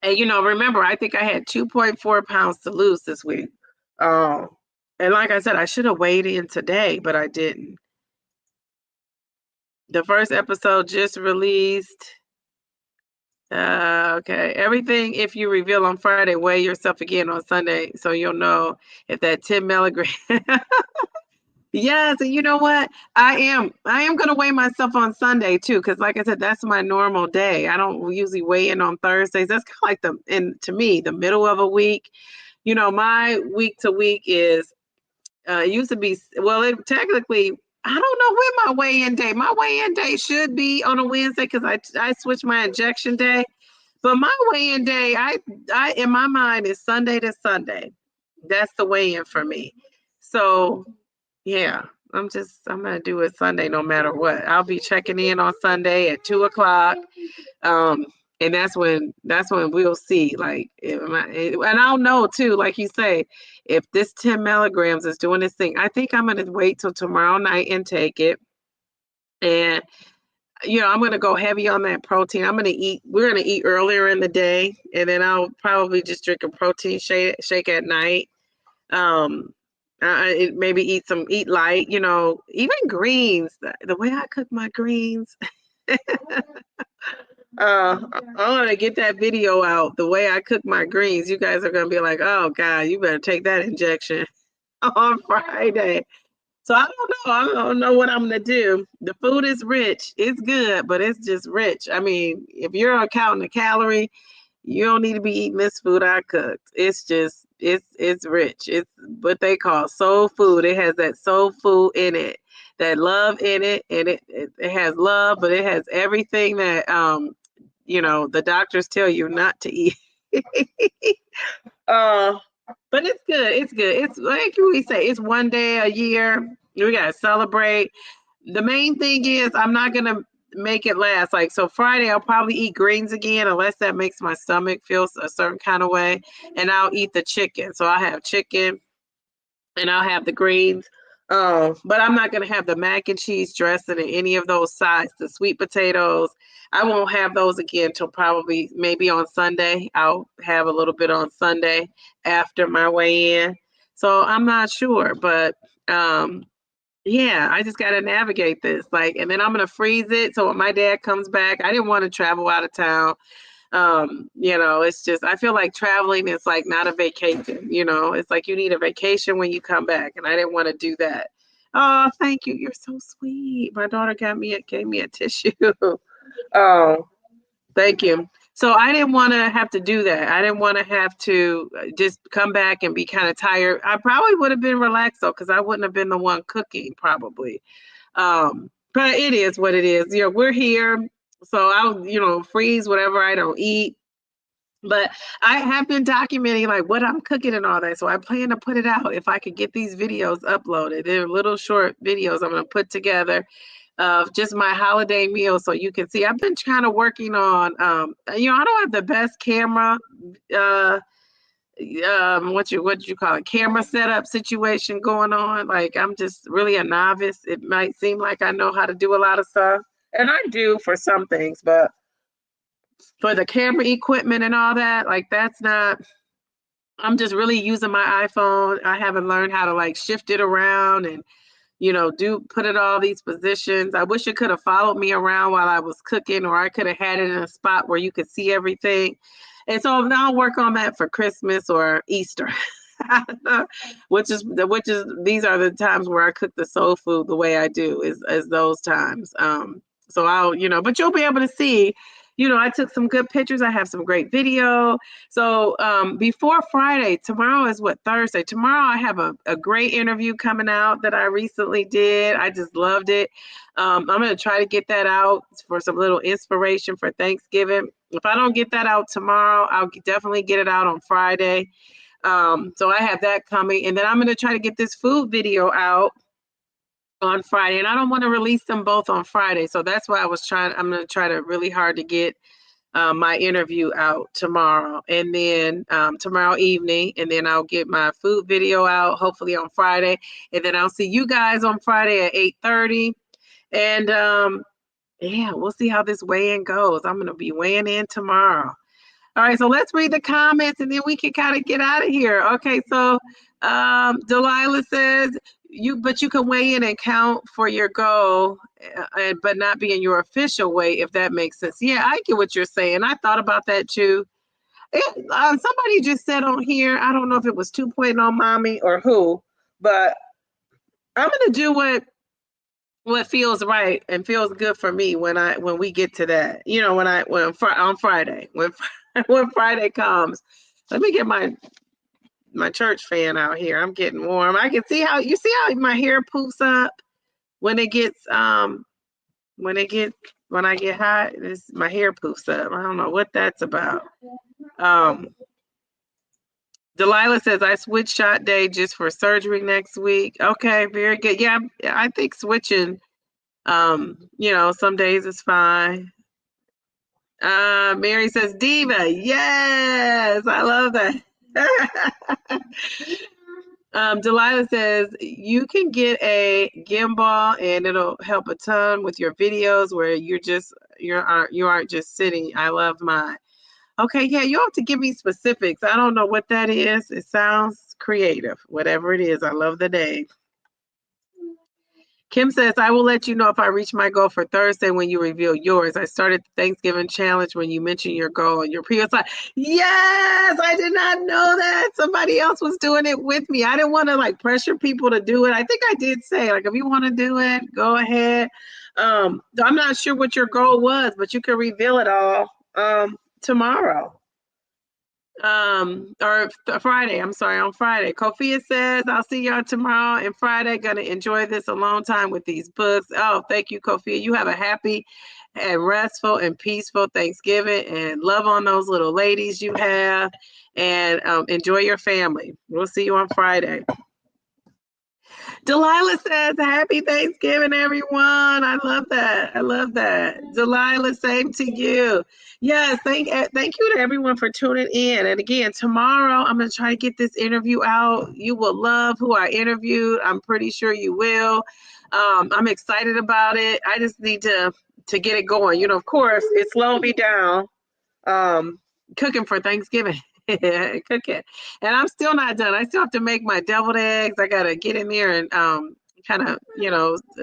And remember, I think I had 2.4 pounds to lose this week. And like I said, I should have weighed in today, but I didn't. The first episode just released. Okay. Everything, if you reveal on Friday, weigh yourself again on Sunday so you'll know if that 10 milligram. Yes, and you know what? I am gonna weigh myself on Sunday too, because like I said, that's my normal day. I don't usually weigh in on Thursdays. That's kind of like to me, the middle of a week. My week to week is it used to be it technically I don't know when my weigh-in day. My weigh-in day should be on a Wednesday because I switched my injection day. But my weigh-in day, I in my mind is Sunday to Sunday. That's the weigh-in for me. So yeah, I'm gonna do it Sunday no matter what. I'll be checking in on Sunday at 2:00. And that's when we'll see. Like, and I'll know too, like you say, if this 10 milligrams is doing this thing. I think I'm gonna wait till tomorrow night and take it. And I'm gonna go heavy on that protein. We're gonna eat earlier in the day, and then I'll probably just drink a protein shake at night. Maybe eat light, even greens. The way I cook my greens. I'm gonna get that video out. The way I cook my greens, you guys are gonna be like, "Oh God, you better take that injection on Friday." So I don't know. I don't know what I'm gonna do. The food is rich. It's good, but it's just rich. I mean, if you're counting the calorie, you don't need to be eating this food I cooked. It's just it's rich. It's what they call soul food. It has that soul food in it, that love in it, and it has love, but it has everything that the doctors tell you not to eat. But it's good. It's good. It's like we say, it's one day a year. We gotta celebrate. The main thing is I'm not gonna make it last. Like, so Friday I'll probably eat greens again, unless that makes my stomach feel a certain kind of way. And I'll eat the chicken. So I'll have chicken and I'll have the greens. But I'm not gonna have the mac and cheese dressing and any of those sides, the sweet potatoes. I won't have those again till probably maybe on Sunday. I'll have a little bit on Sunday after my weigh in. So I'm not sure, but yeah, I just gotta navigate this. Like, and then I'm gonna freeze it. So when my dad comes back, I didn't want to travel out of town. It's just, I feel like traveling is like not a vacation. It's like you need a vacation when you come back, and I didn't want to do that. Oh, thank you, you're so sweet. My daughter gave me a tissue. Oh, thank you. So I didn't want to have to do that. I didn't want to have to just come back and be kind of tired. I probably would have been relaxed though, because I wouldn't have been the one cooking probably. But it is what it is. We're here. So I'll, freeze whatever I don't eat. But I have been documenting like what I'm cooking and all that. So I plan to put it out if I could get these videos uploaded. They're little short videos I'm going to put together of just my holiday meal so you can see. I've been kind of working on, I don't have the best camera, what you call it, camera setup situation going on. Like, I'm just really a novice. It might seem like I know how to do a lot of stuff, and I do for some things, but for the camera equipment and all that, like, that's not, I'm just really using my iPhone. I haven't learned how to like shift it around and put it all these positions. I wish it could have followed me around while I was cooking, or I could have had it in a spot where you could see everything. And so now I'll work on that for Christmas or Easter. which is these are the times where I cook the soul food the way I do, is those times. So I'll, but you'll be able to see, I took some good pictures. I have some great video. So before Friday, tomorrow is what, Thursday? Tomorrow I have a great interview coming out that I recently did. I just loved it. I'm going to try to get that out for some little inspiration for Thanksgiving. If I don't get that out tomorrow, I'll definitely get it out on Friday. So I have that coming. And then I'm going to try to get this food video out on Friday, and I don't want to release them both on Friday. So that's why I'm going to try to really hard to get my interview out tomorrow, and then tomorrow evening, and then I'll get my food video out hopefully on Friday, and then I'll see you guys on Friday at 8:30. And yeah, we'll see how this weigh-in goes. I'm going to be weighing in tomorrow. All right, so let's read the comments and then we can kind of get out of here. Okay, so Delilah says, you can weigh in and count for your goal, but not be in your official weight, if that makes sense. Yeah, I get what you're saying. I thought about that too. Somebody just said on here, I don't know if it was 2.0 Mommy or who, but I'm going to do what feels right and feels good for me when we get to that. On Friday, when Friday comes. Let me get my church fan out here. I'm getting warm. I can see how my hair poofs up when it gets when I get hot. My hair poofs up. I don't know what that's about. Delilah says, I switch shot day just for surgery next week. Okay, very good. Yeah, I think switching, some days is fine. Mary says, Diva. Yes, I love that. Delilah says, you can get a gimbal and it'll help a ton with your videos where you aren't just sitting. I love mine. Okay, yeah, you have to give me specifics. I don't know what that is. It sounds creative. Whatever it is, I love the name. Kim says, I will let you know if I reach my goal for Thursday when you reveal yours. I started the Thanksgiving challenge when you mentioned your goal and your previous life. Yes, I did not know that. Somebody else was doing it with me. I didn't want to like pressure people to do it. I think I did say, like, if you want to do it, go ahead. I'm not sure what your goal was, but you can reveal it all tomorrow. Or Friday. I'm sorry, on Friday. Kofia says, I'll see y'all tomorrow and Friday. Gonna enjoy this alone time with these books. Oh, thank you, Kofia. You have a happy and restful and peaceful Thanksgiving, and love on those little ladies you have, and enjoy your family. We'll see you on Friday. Delilah says, "Happy Thanksgiving, everyone." I love that. I love that. Delilah, same to you. Yes, thank you to everyone for tuning in. And again, tomorrow I'm going to try to get this interview out. You will love who I interviewed. I'm pretty sure you will. I'm excited about it. I just need to get it going. You know, of course, it slowed me down cooking for Thanksgiving. Cooking. And I'm still not done. I still have to make my deviled eggs. I gotta get in there and kind of,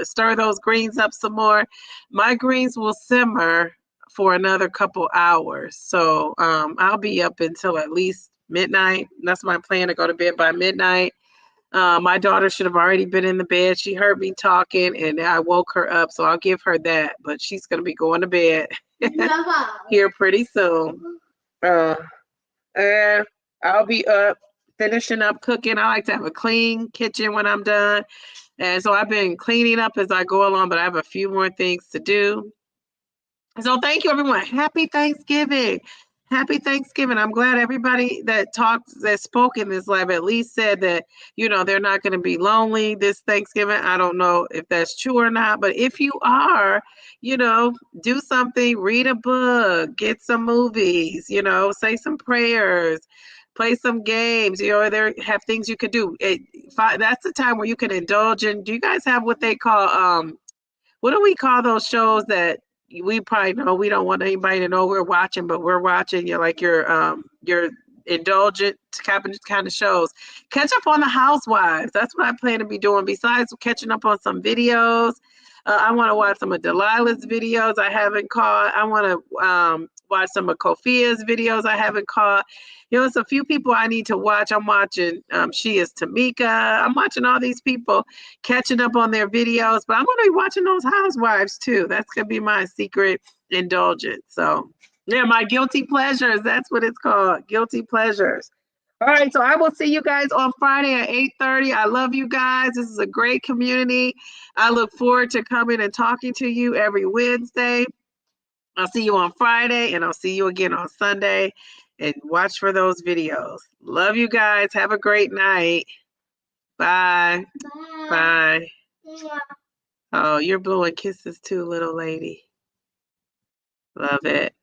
stir those greens up some more. My greens will simmer for another couple hours. So I'll be up until at least midnight. That's my plan, to go to bed by midnight. My daughter should have already been in the bed. She heard me talking and I woke her up. So I'll give her that. But she's going to be going to bed here pretty soon. And I'll be up finishing up cooking. I like to have a clean kitchen when I'm done. And so I've been cleaning up as I go along, but I have a few more things to do. So thank you, everyone. Happy Thanksgiving. Happy Thanksgiving. I'm glad everybody that spoke in this live at least said that, they're not going to be lonely this Thanksgiving. I don't know if that's true or not, but if you are, do something, read a book, get some movies, say some prayers, play some games, there have things you could do. That's the time where you can indulge in. Do you guys have what they call, what do we call those shows that we probably know we don't want anybody to know we're watching, but we're watching? You're like your indulgent kind of shows. Catch up on the Housewives. That's what I plan to be doing. Besides catching up on some videos, I want to watch some of Delilah's videos I haven't caught. I want to watch some of Kofia's videos I haven't caught. It's a few people I need to watch. I'm watching She Is Tamika. I'm watching all these people, catching up on their videos, but I'm going to be watching those Housewives too. That's going to be my secret indulgence. So yeah, my guilty pleasures. That's what it's called. Guilty pleasures. All right, so I will see you guys on Friday at 8:30. I love you guys. This is a great community. I look forward to coming and talking to you every Wednesday. I'll see you on Friday, and I'll see you again on Sunday. And watch for those videos. Love you guys. Have a great night. Bye. Bye. Oh, you're blowing kisses too, little lady. Love it.